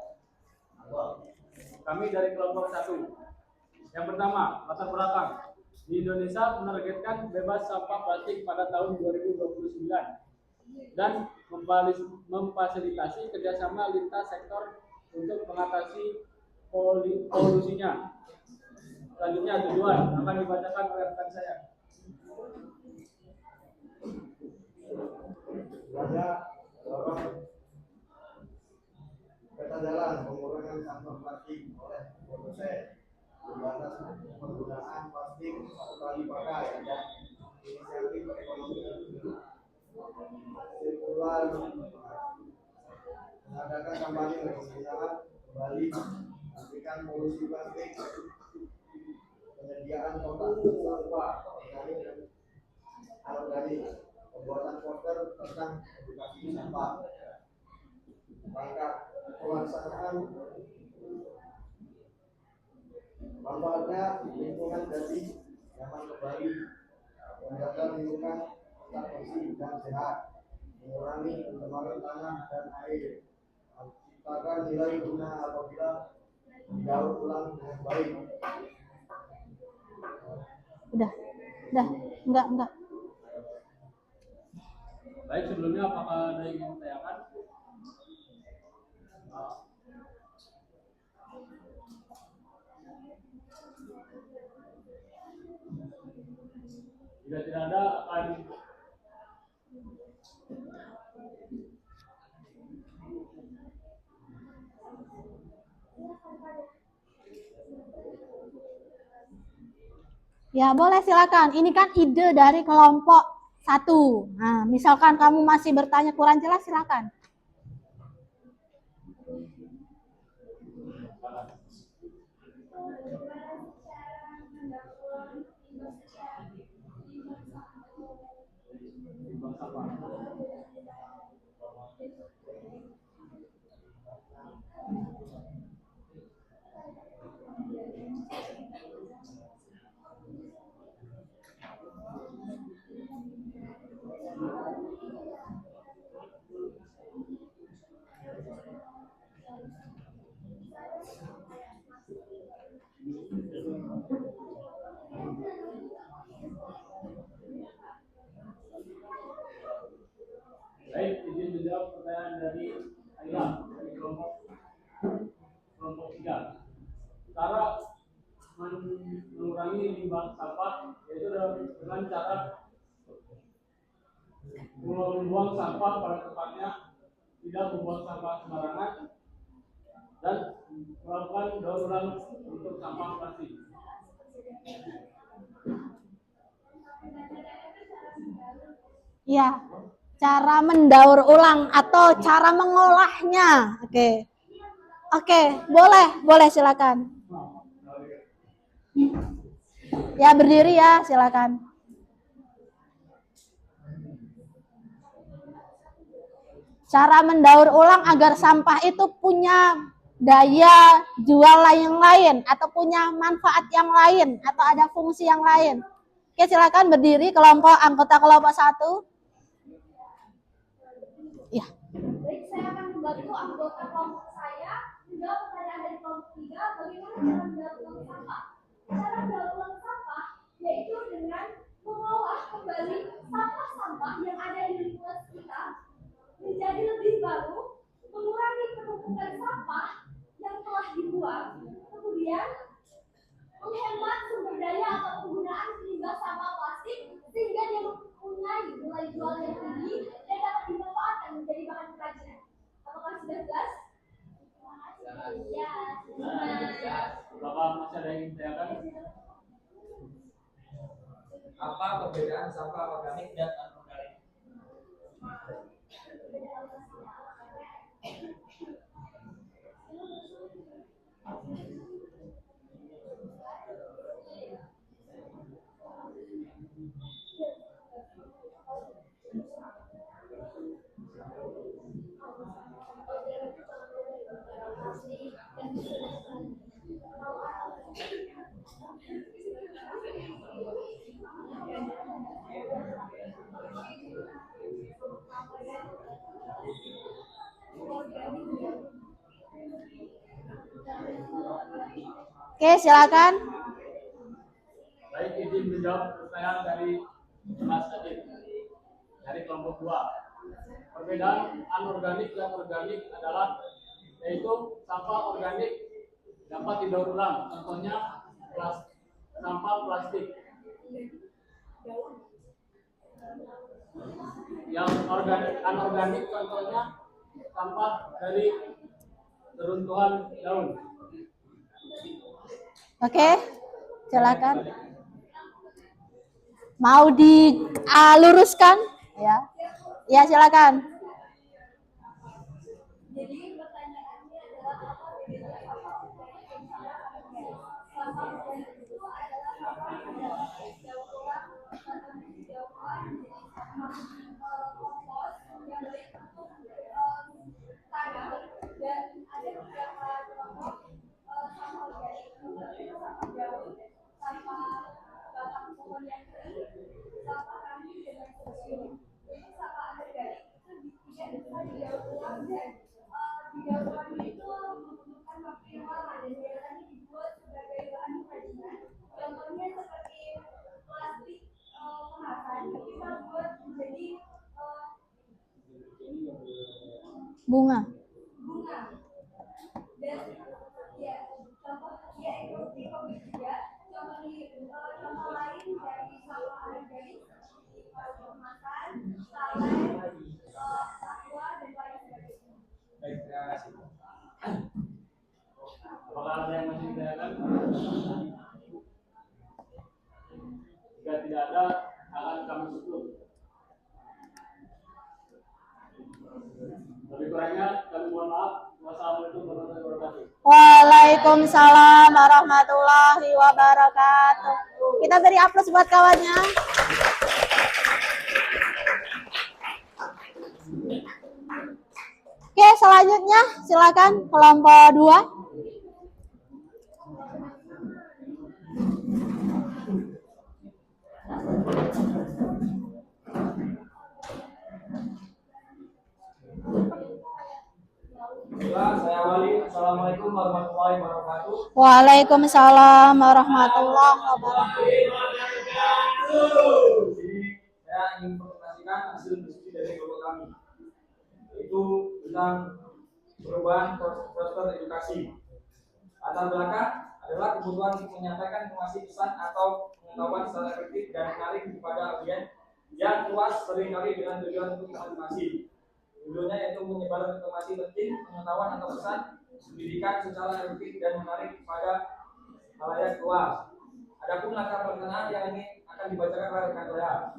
Kami dari kelompok satu. Yang pertama, latar belakang. Di Indonesia menargetkan bebas sampah plastik pada tahun 2029 dan memfasilitasi kerjasama lintas sektor untuk mengatasi polusinya. Selanjutnya tujuan akan dibacakan oleh rekan saya. akan mengadakan kampanye penggunaan kembali menghentikan polusi plastik, penyediaan tempat sampah organik dan anorganik, pembuatan poster tentang edukasi sampah, langkah pelaksanaan manfaatnya lingkungan jadi nyaman kembali, menjaga lingkungan tetap bersih dan sehat, mengurangi pencemaran tanah dan air, menciptakan nilai guna apabila didaur ulang dengan baik. Udah, enggak. Baik, sebelumnya apakah ada yang ingin ditanyakan? Jika tidak ada, akan Ya, boleh silakan. Ini kan ide dari kelompok 1. Nah, misalkan kamu masih bertanya kurang jelas, silakan. baik, izin menjawab pertanyaan dari Ayla dari kelompok 3. Cara mengurangi limbah sampah yaitu dengan cara membuang sampah pada tempatnya, tidak membuang sampah sembarangan, dan melakukan daur ulang untuk sampah plastik. Ya, cara mendaur ulang atau cara mengolahnya. Oke, boleh silakan. Ya, berdiri ya, silakan. Cara mendaur ulang agar sampah itu punya daya jual yang lain atau punya manfaat yang lain atau ada fungsi yang lain. Oke, silakan berdiri anggota kelompok 1. Ya. Baik, saya akan membantu anggota kelompok saya menjawab pertanyaan dari kelompok 3, bagaimana cara mendaur ulang sampah. Cara mendaur ulang sampah yaitu dengan mengolah kembali sampah-sampah yang ada di lingkungan sekitar menjadi lebih baru, mengurangi penumpukan sampah yang telah dibuang, kemudian menghemat sumber daya atau penggunaan limbah sampah plastik sehingga dia mempunyai nilai jual yang tinggi dan dapat dimanfaatkan menjadi bahan kerajinan. Apakah sudah jelas? Ya. Apakah masih ada yang ingin ditanyakan? Apa perbedaan sampah organik dan anorganik? Oke, silakan. Baik, izin menjawab pertanyaan dari Mas Adit dari kelompok 2. Perbedaan anorganik dan organik adalah yaitu sampah organik dapat didaur ulang, contohnya sampah plastik. Yang anorganik contohnya sampah dari reruntuhan daun. Oke, silakan. Mau diluruskan? Ya. Ya, silakan. Bunga. bunga. Dan ya contoh ya itu di komik juga contoh lain dari sama organik seperti kemasan, salad, aqua dan lain sebagainya. Baik, terima kasih. Apakah ada yang masih ditanyakan? Jika tidak ada, akan kami tutup. Lebih kurangnya kami mohon maaf. Wassalamualaikum warahmatullahi wabarakatuh. Waalaikumsalam warahmatullahi wabarakatuh. Kita beri aplaus buat kawannya. Oke, selanjutnya silakan kelompok 2. Saya Wali. Assalamualaikum warahmatullahi wabarakatuh. Waalaikumsalam warahmatullahi wabarakatuh. Jadi saya ingin mempresentasikan hasil diskusi dari kelompok kami, yaitu tentang perubahan proses edukasi. Latar belakang adalah kebutuhan untuk menyampaikan informasi pesan atau pengetahuan secara efektif dan menarik kepada audiens yang luas, seringkali dengan tujuan untuk motivasi. Tujuannya yaitu menyebarkan informasi penting, pengetahuan atau pesan pendidikan secara efektif dan menarik kepada halayak luas. Adapun latar pelaksanaan yang ini akan dibacakan oleh rekan saya.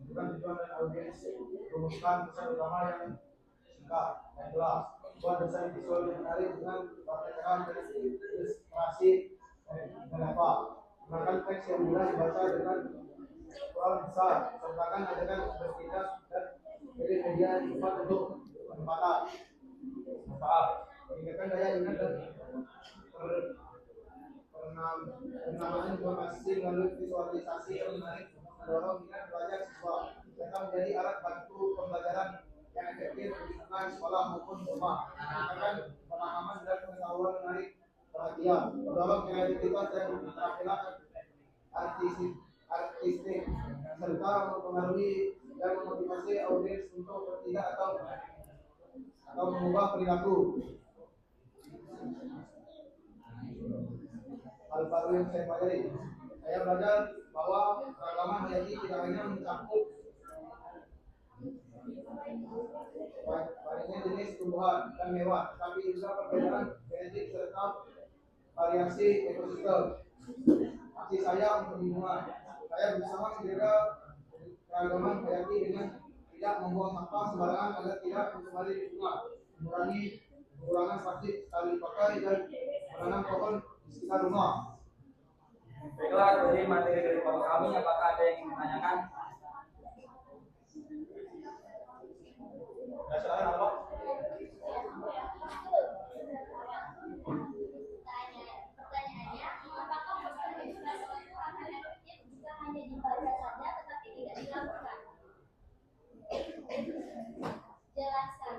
Tentukan tujuan dan audiens, rumuskan pesan utama yang singkat dan jelas. Buat desain visual yang menarik dengan praktekan dari ilustrasi dan apa. Gunakan teks yang mudah dibaca dengan ukuran besar. Sertakan adegan bertindak dan pilih media yang tepat untuk penempatan. Manfaat. Meningkatkan daya ingat dan pengenalan informasi melalui visualisasi yang menarik mendorong minat belajar siswa. Mereka menjadi alat bantu pembelajaran yang efektif di lingkungan sekolah maupun rumah. Meningkatkan pemahaman dan pengetahuan menarik perhatian. Mendorong kreativitas dan keterampilan artistik serta mempengaruhi dan memotivasi audiens untuk bertindak atau mengubah perilaku. Hal baru yang saya pelajari, saya belajar bahwa keragaman hayati tidak hanya mencakup banyaknya jenis tumbuhan dan hewan, tapi juga perbedaan genetik serta variasi ekosistem. Aksi saya untuk lingkungan, saya bersama menjaga keragaman hayati dengan tidak membuang sampah sembarangan agar tidak mencemari lingkungan, mengurangi pengurangan plastik sekali pakai dan menanam pohon di sekitar rumah. Baiklah, dari materi dari kelompok kami, apakah ada yang ingin ditanyakan? Pertanyaannya, apakah poster edukasi itu akan efektif jika hanya dibaca saja tetapi tidak dilakukan? Jelaskan.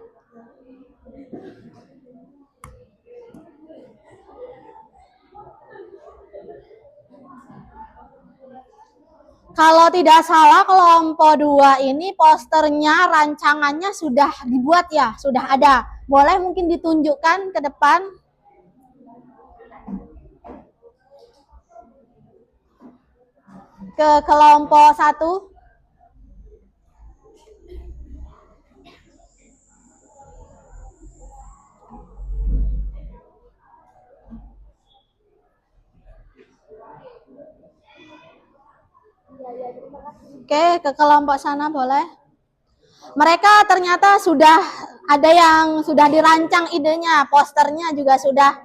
Kalau tidak salah kelompok 2 ini posternya, rancangannya sudah dibuat ya, sudah ada. Boleh mungkin ditunjukkan ke depan. Ke kelompok 1. Oke, ke kelompok sana boleh. Mereka ternyata sudah ada yang sudah dirancang idenya, posternya juga sudah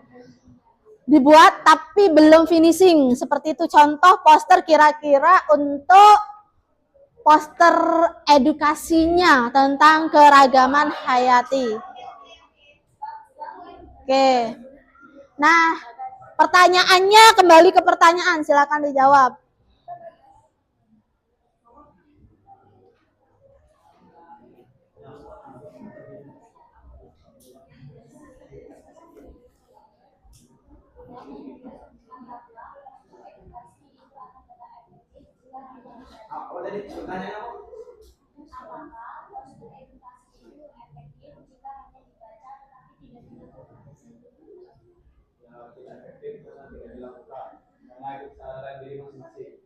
dibuat tapi belum finishing. Seperti itu contoh poster kira-kira untuk poster edukasinya tentang keragaman hayati. Oke. Nah, pertanyaannya kembali ke pertanyaan, silakan dijawab. Apa tadi pertanyaannya? mengenai kesadaran diri masing-masing.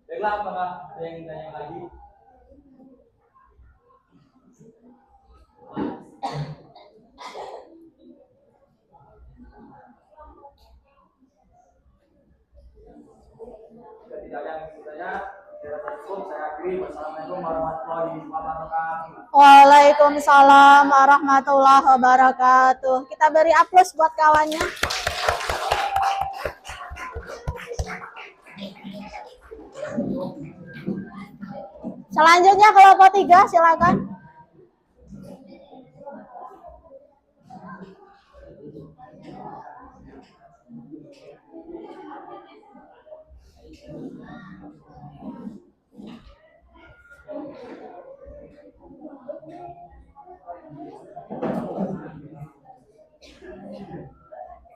Baiklah, apakah ada yang tanya lagi? Jika tidak ada yang bertanya, saya rasa cukup. Saya akhiri. Wassalamualaikum warahmatullahi wabarakatuh. Waalaikumsalam warahmatullahi wabarakatuh. Kita beri aplaus buat kawannya. Selanjutnya kelompok 3, silakan.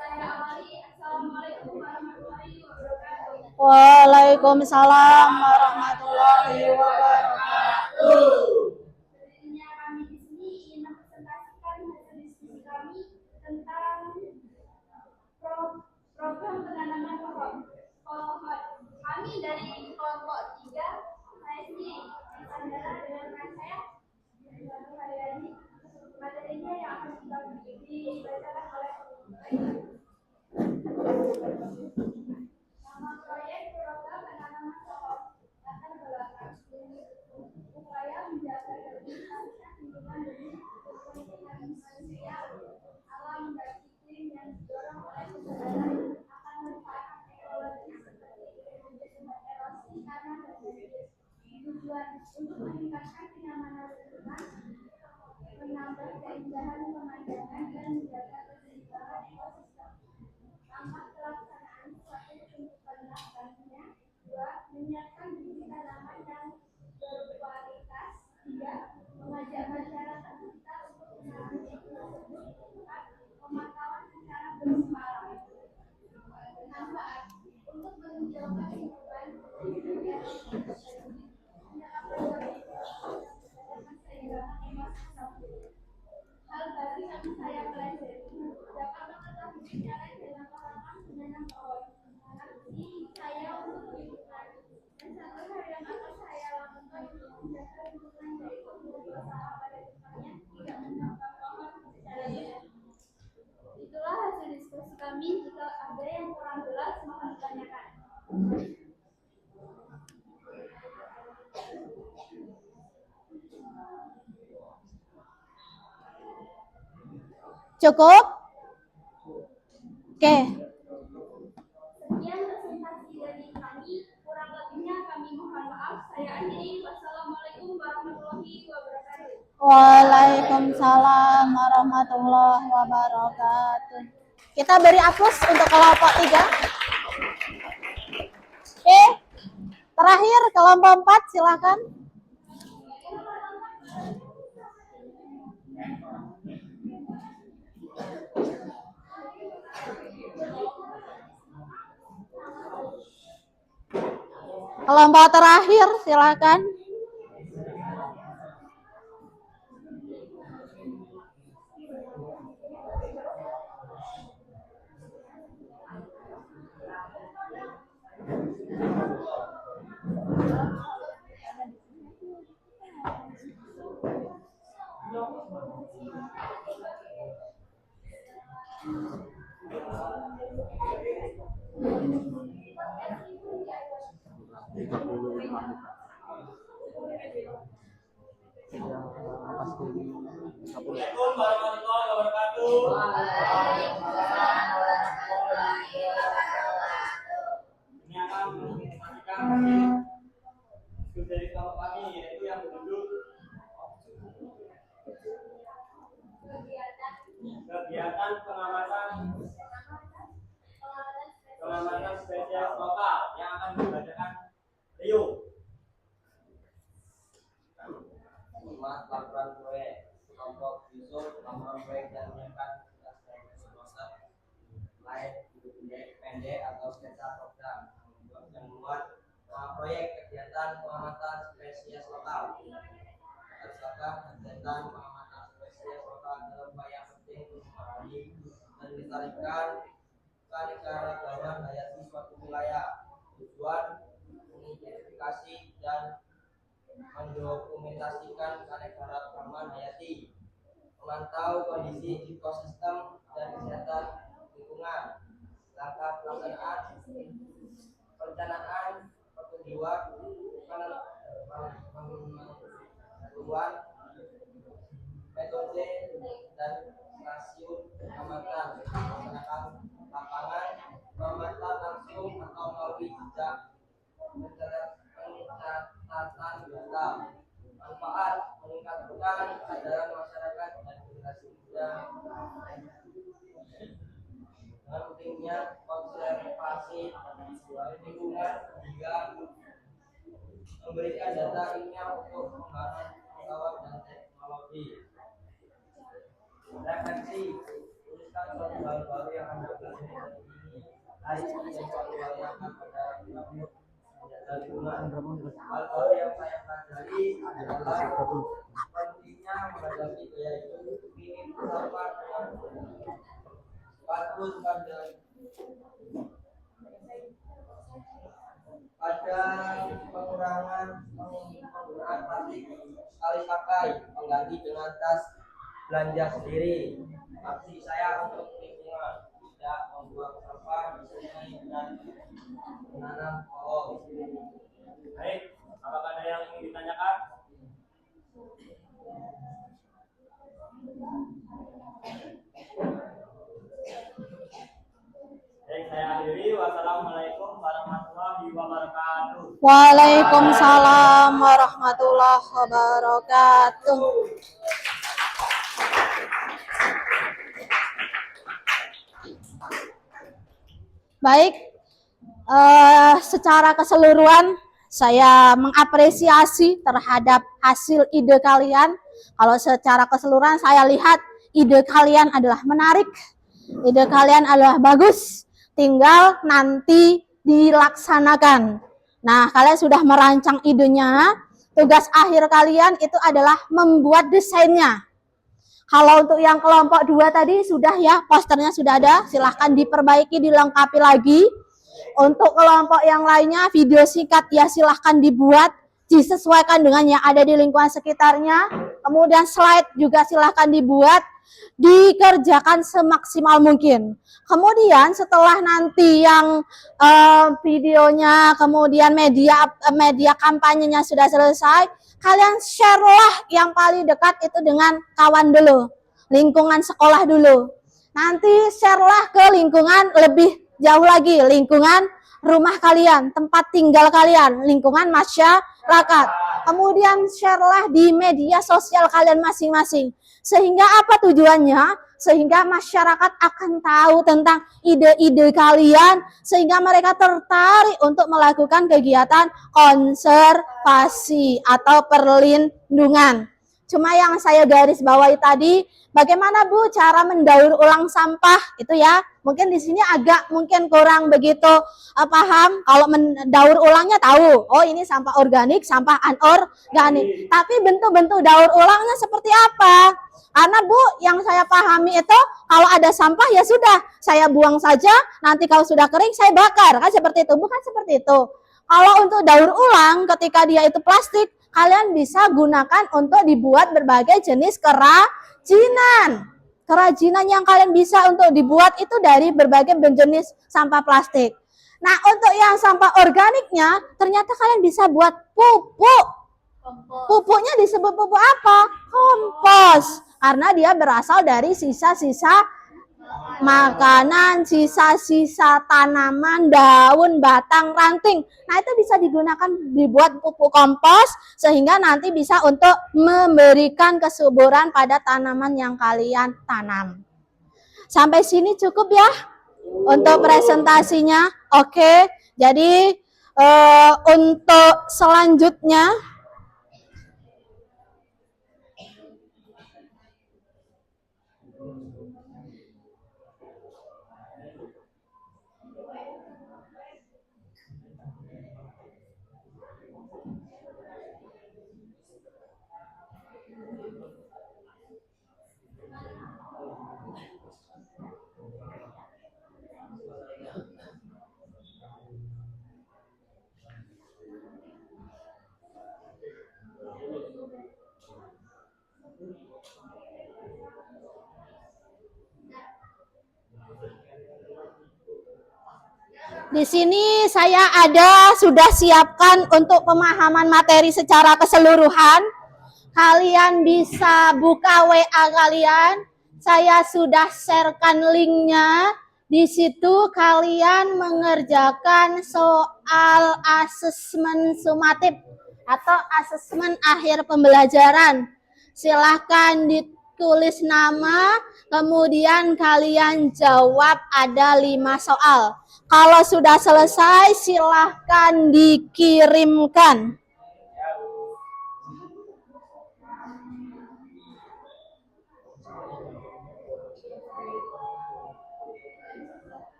Saya awali. Assalamualaikum warahmatullahi wabarakatuh. Waalaikumsalam warahmatullahi wabarakatuh. Sebenarnya kami di sini ingin mempresentasikan hasil diskusi kami tentang program penanaman pohon. Kami dari kelompok 3, saya sendiri Sandra dengan rekan saya Satu Haryani. Materinya yang akan dibacakan oleh nama proyek program penanaman pohon latar belakang upaya menjaga keberlangsungan lingkungan demi kepentingan manusia, alam dan iklim yang didorong oleh kesadaran akan manfaat ekologi seperti erosi tanah dan banjir. Tujuan untuk meningkatkan kenyamanan lingkungan, menambah keindahan pemandangan dan menjaga keseimbangan ekosistem. Langkah pelaksanaan 1 untuk penerapannya, 2 menyiapkan bibit tanaman yang berkualitas, 3 mengajak masyarakat sekitar untuk menanam bibit tersebut, 4 pemantauan secara berkala. Manfaat untuk menghijaukan lingkungan, menyerap keseimbangan ekosistem. Hal baru yang saya pelajari dapat mengetahui cara dalam pengalaman menanam pohon. Aksi saya untuk lingkungan dan satu hal yang akan saya lakukan untuk menjaga lingkungan dari usaha pada depannya tidak menambah pohon secara ilegal. Itulah hasil diskusi kami. Jika ada yang kurang jelas mohon ditanyakan. Cukup? Oke. Sekian presentasi dari kami. Kurang lebihnya kami mohon maaf. Saya akhiri. Wassalamualaikum warahmatullahi wabarakatuh. Waalaikumsalam warahmatullahi wabarakatuh. Kita beri aplaus untuk kelompok 3. Oke. Terakhir kelompok 4, silakan. Kelompok terakhir, silakan. Assalamualaikum warahmatullahi wabarakatuh. Ini akan menginformasikan hasil dari kelompok kami, yaitu yang berjudul kegiatan pengamatan spesies lokal yang akan dibacakan Rio. Laporan proyek kelompok Yusuf, laporan proyek yang menyiapkan lain pendek atau sketsa program yang membuat proyek kegiatan pengamatan spesies lokal. kegiatan pengamatan spesies lokal dalam upaya penting untuk memahami dan melestarikan keanekaragaman hayati suatu wilayah. Tujuan mengidentifikasi dan mendokumentasikan keanekaragaman hayati, memantau kondisi ekosistem dan kesehatan lingkungan. Langkah pelaksanaan perencanaan pertumbuhan pengetahuan, metode dan stasiun pengamatan melaksanakan lapangan, mengamatan langsung atau melalui jejak pencatatan data. Manfaat meningkatkan kesadaran masyarakat dan generasi muda dengan pentingnya konservasi lingkungan hingga memberikan data ilmiah untuk pengembangan pengetahuan dan teknologi. Refleksi, tuliskan suatu hal baru yang Anda pelajari hari ini dan suatu hal yang akan pada menjaga lingkungan. Hal baru yang saya pelajari adalah pentingnya menghadapi gaya hidup minim sampah dengan patuh pada pengurangan penggunaan plastik sekali pakai, mengganti dengan tas belanja sendiri. Aksi saya untuk lingkungan, tidak membuang sampah di sungai dan menanam pohon. Baik, apakah ada yang ingin ditanyakan? Baik, saya akhiri. Wassalamualaikum warahmatullahi wabarakatuh. Waalaikumsalam warahmatullahi wabarakatuh. Baik, secara keseluruhan saya mengapresiasi terhadap hasil ide kalian. Kalau secara keseluruhan saya lihat ide kalian adalah menarik, ide kalian adalah bagus, tinggal nanti dilaksanakan. Nah, kalian sudah merancang idenya, tugas akhir kalian itu adalah membuat desainnya. Kalau untuk yang kelompok 2 tadi sudah ya, posternya sudah ada, silahkan diperbaiki, dilengkapi lagi. Untuk kelompok yang lainnya, video singkat ya silahkan dibuat, disesuaikan dengan yang ada di lingkungan sekitarnya. Kemudian slide juga silahkan dibuat, dikerjakan semaksimal mungkin. Kemudian setelah nanti yang videonya, kemudian media kampanyenya sudah selesai, kalian share lah yang paling dekat itu dengan kawan dulu, lingkungan sekolah dulu. Nanti share lah ke lingkungan lebih jauh lagi, lingkungan rumah kalian, tempat tinggal kalian, lingkungan masyarakat. Kemudian share lah di media sosial kalian masing-masing. Sehingga apa tujuannya? Sehingga masyarakat akan tahu tentang ide-ide kalian, sehingga mereka tertarik untuk melakukan kegiatan konservasi atau perlindungan. Cuma yang saya garis bawahi tadi, bagaimana Bu cara mendaur ulang sampah itu ya? Mungkin di sini agak mungkin kurang begitu paham. Kalau mendaur ulangnya tahu, oh ini sampah organik, sampah anorganik. Tapi bentuk-bentuk daur ulangnya seperti apa? Karena Bu, yang saya pahami itu kalau ada sampah ya sudah, saya buang saja, nanti kalau sudah kering saya bakar, kan seperti itu. Bukan seperti itu. Kalau untuk daur ulang ketika dia itu plastik, kalian bisa gunakan untuk dibuat berbagai jenis kerajinan. Kerajinan yang kalian bisa untuk dibuat itu dari berbagai jenis sampah plastik. Nah, untuk yang sampah organiknya, ternyata kalian bisa buat pupuk. Pupuknya disebut pupuk apa? Kompos. Karena dia berasal dari sisa-sisa makanan, sisa-sisa tanaman, daun, batang, ranting. Nah, itu bisa digunakan dibuat pupuk kompos sehingga nanti bisa untuk memberikan kesuburan pada tanaman yang kalian tanam. Sampai sini cukup ya untuk presentasinya. Oke, jadi untuk selanjutnya Di sini saya sudah siapkan untuk pemahaman materi secara keseluruhan. Kalian bisa buka WA kalian. Saya sudah sharekan linknya. Di situ kalian mengerjakan soal asesmen sumatif atau asesmen akhir pembelajaran. Silahkan ditulis nama, kemudian kalian jawab ada 5 soal. Kalau sudah selesai, silahkan dikirimkan.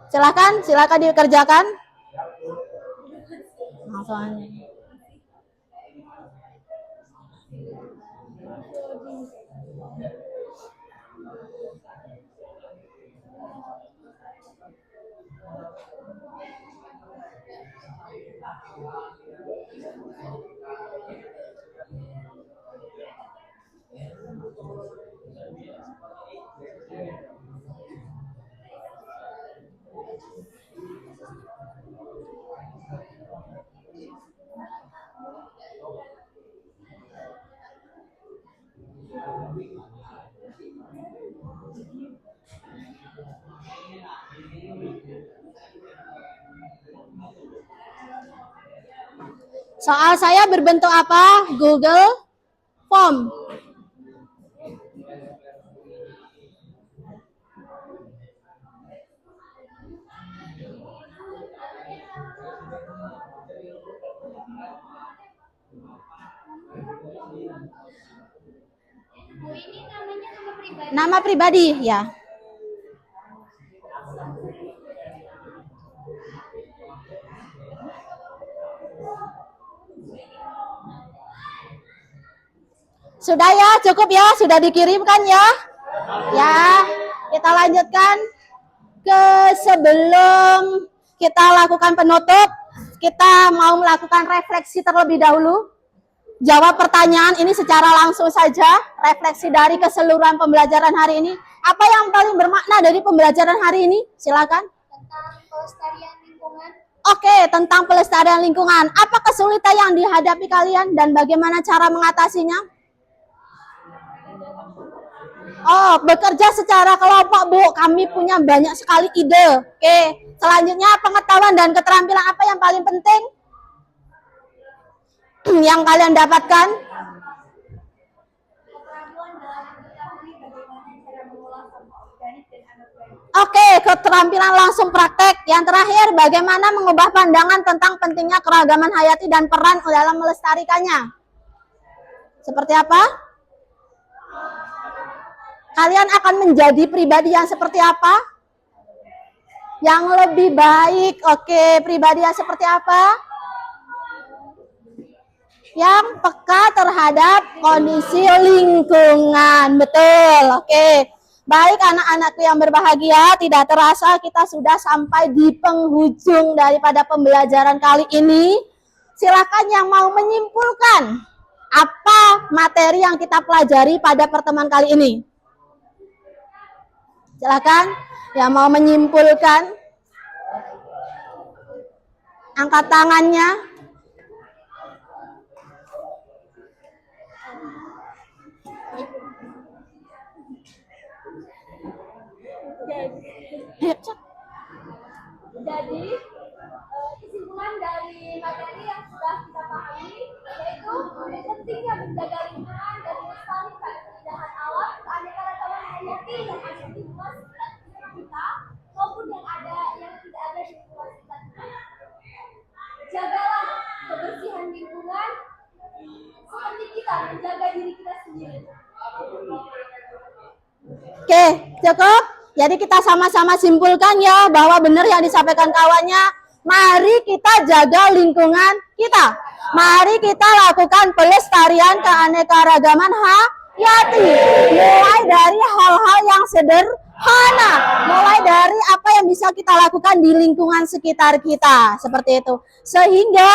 Silakan dikerjakan. Soal saya berbentuk apa? Google Form. Bu, ini namanya nama pribadi. Nama pribadi, ya. Sudah ya, cukup ya, sudah dikirimkan ya. Ya, kita lanjutkan ke sebelum kita lakukan penutup, kita mau melakukan refleksi terlebih dahulu. Jawab pertanyaan ini secara langsung saja, refleksi dari keseluruhan pembelajaran hari ini. Apa yang paling bermakna dari pembelajaran hari ini? Silakan. Tentang pelestarian lingkungan. Oke, tentang pelestarian lingkungan. Apa kesulitan yang dihadapi kalian dan bagaimana cara mengatasinya? Oh, bekerja secara kelompok, Bu. Kami punya banyak sekali ide. Oke, selanjutnya pengetahuan dan keterampilan apa yang paling penting yang kalian dapatkan? Keterampilan dalam mengetahui bagaimana cara mengolah sampah organik dan anorganik. Oke, keterampilan langsung praktek. Yang terakhir, bagaimana mengubah pandangan tentang pentingnya keragaman hayati dan peran dalam melestarikannya? Seperti apa? Kalian akan menjadi pribadi yang seperti apa? Yang lebih baik. Oke, pribadi yang seperti apa? Yang peka terhadap kondisi lingkungan. Betul. Oke. Baik anak-anakku yang berbahagia, tidak terasa kita sudah sampai di penghujung daripada pembelajaran kali ini. Silakan yang mau menyimpulkan apa materi yang kita pelajari pada pertemuan kali ini. Silakan yang mau menyimpulkan. Angkat tangannya. Jadi, kesimpulan dari materi yang sudah kita pahami yaitu pentingnya menjaga lingkungan dan melestarikan keindahan alam, keanekaragaman hayati dan aktivitas kita maupun yang tidak ada di lingkungan sekitar kita. Jagalah kebersihan lingkungan seperti kita menjaga diri kita sendiri. Oke, cukup. Jadi kita sama-sama simpulkan ya bahwa benar yang disampaikan kawannya. Mari kita jaga lingkungan kita. Mari kita lakukan pelestarian keanekaragaman hayati. Mulai dari hal-hal yang sederhana. Mulai dari apa yang bisa kita lakukan di lingkungan sekitar kita. Seperti itu. Sehingga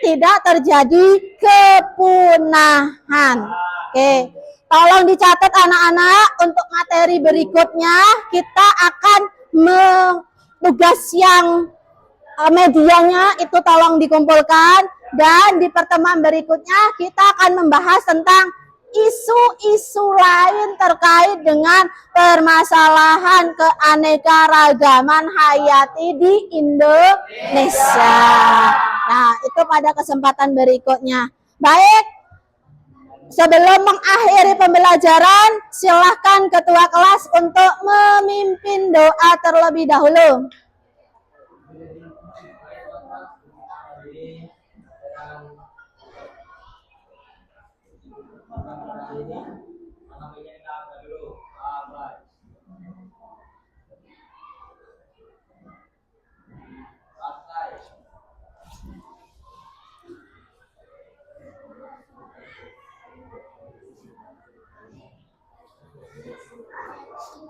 tidak terjadi kepunahan. Oke. Tolong dicatat anak-anak, untuk materi berikutnya kita akan tugas yang medianya itu tolong dikumpulkan, dan di pertemuan berikutnya kita akan membahas tentang isu-isu lain terkait dengan permasalahan keanekaragaman hayati di Indonesia. Nah, itu pada kesempatan berikutnya. Baik, sebelum mengakhiri pembelajaran, silahkan ketua kelas untuk memimpin doa terlebih dahulu.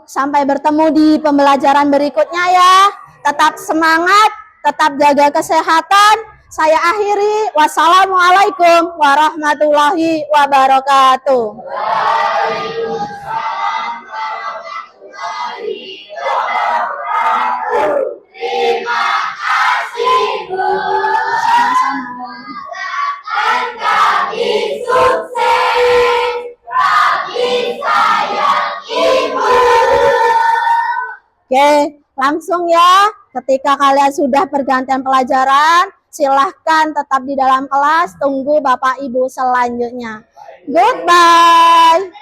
Sampai bertemu di pembelajaran berikutnya ya. Tetap semangat, tetap jaga kesehatan. Saya akhiri. Wassalamualaikum warahmatullahi wabarakatuh. Terima kasih Bu. Sama-sama. Kami sukses. Kami sayang Ibu. Oke, langsung ya. Ketika kalian sudah pergantian pelajaran, silahkan tetap di dalam kelas. Tunggu Bapak Ibu selanjutnya. Goodbye.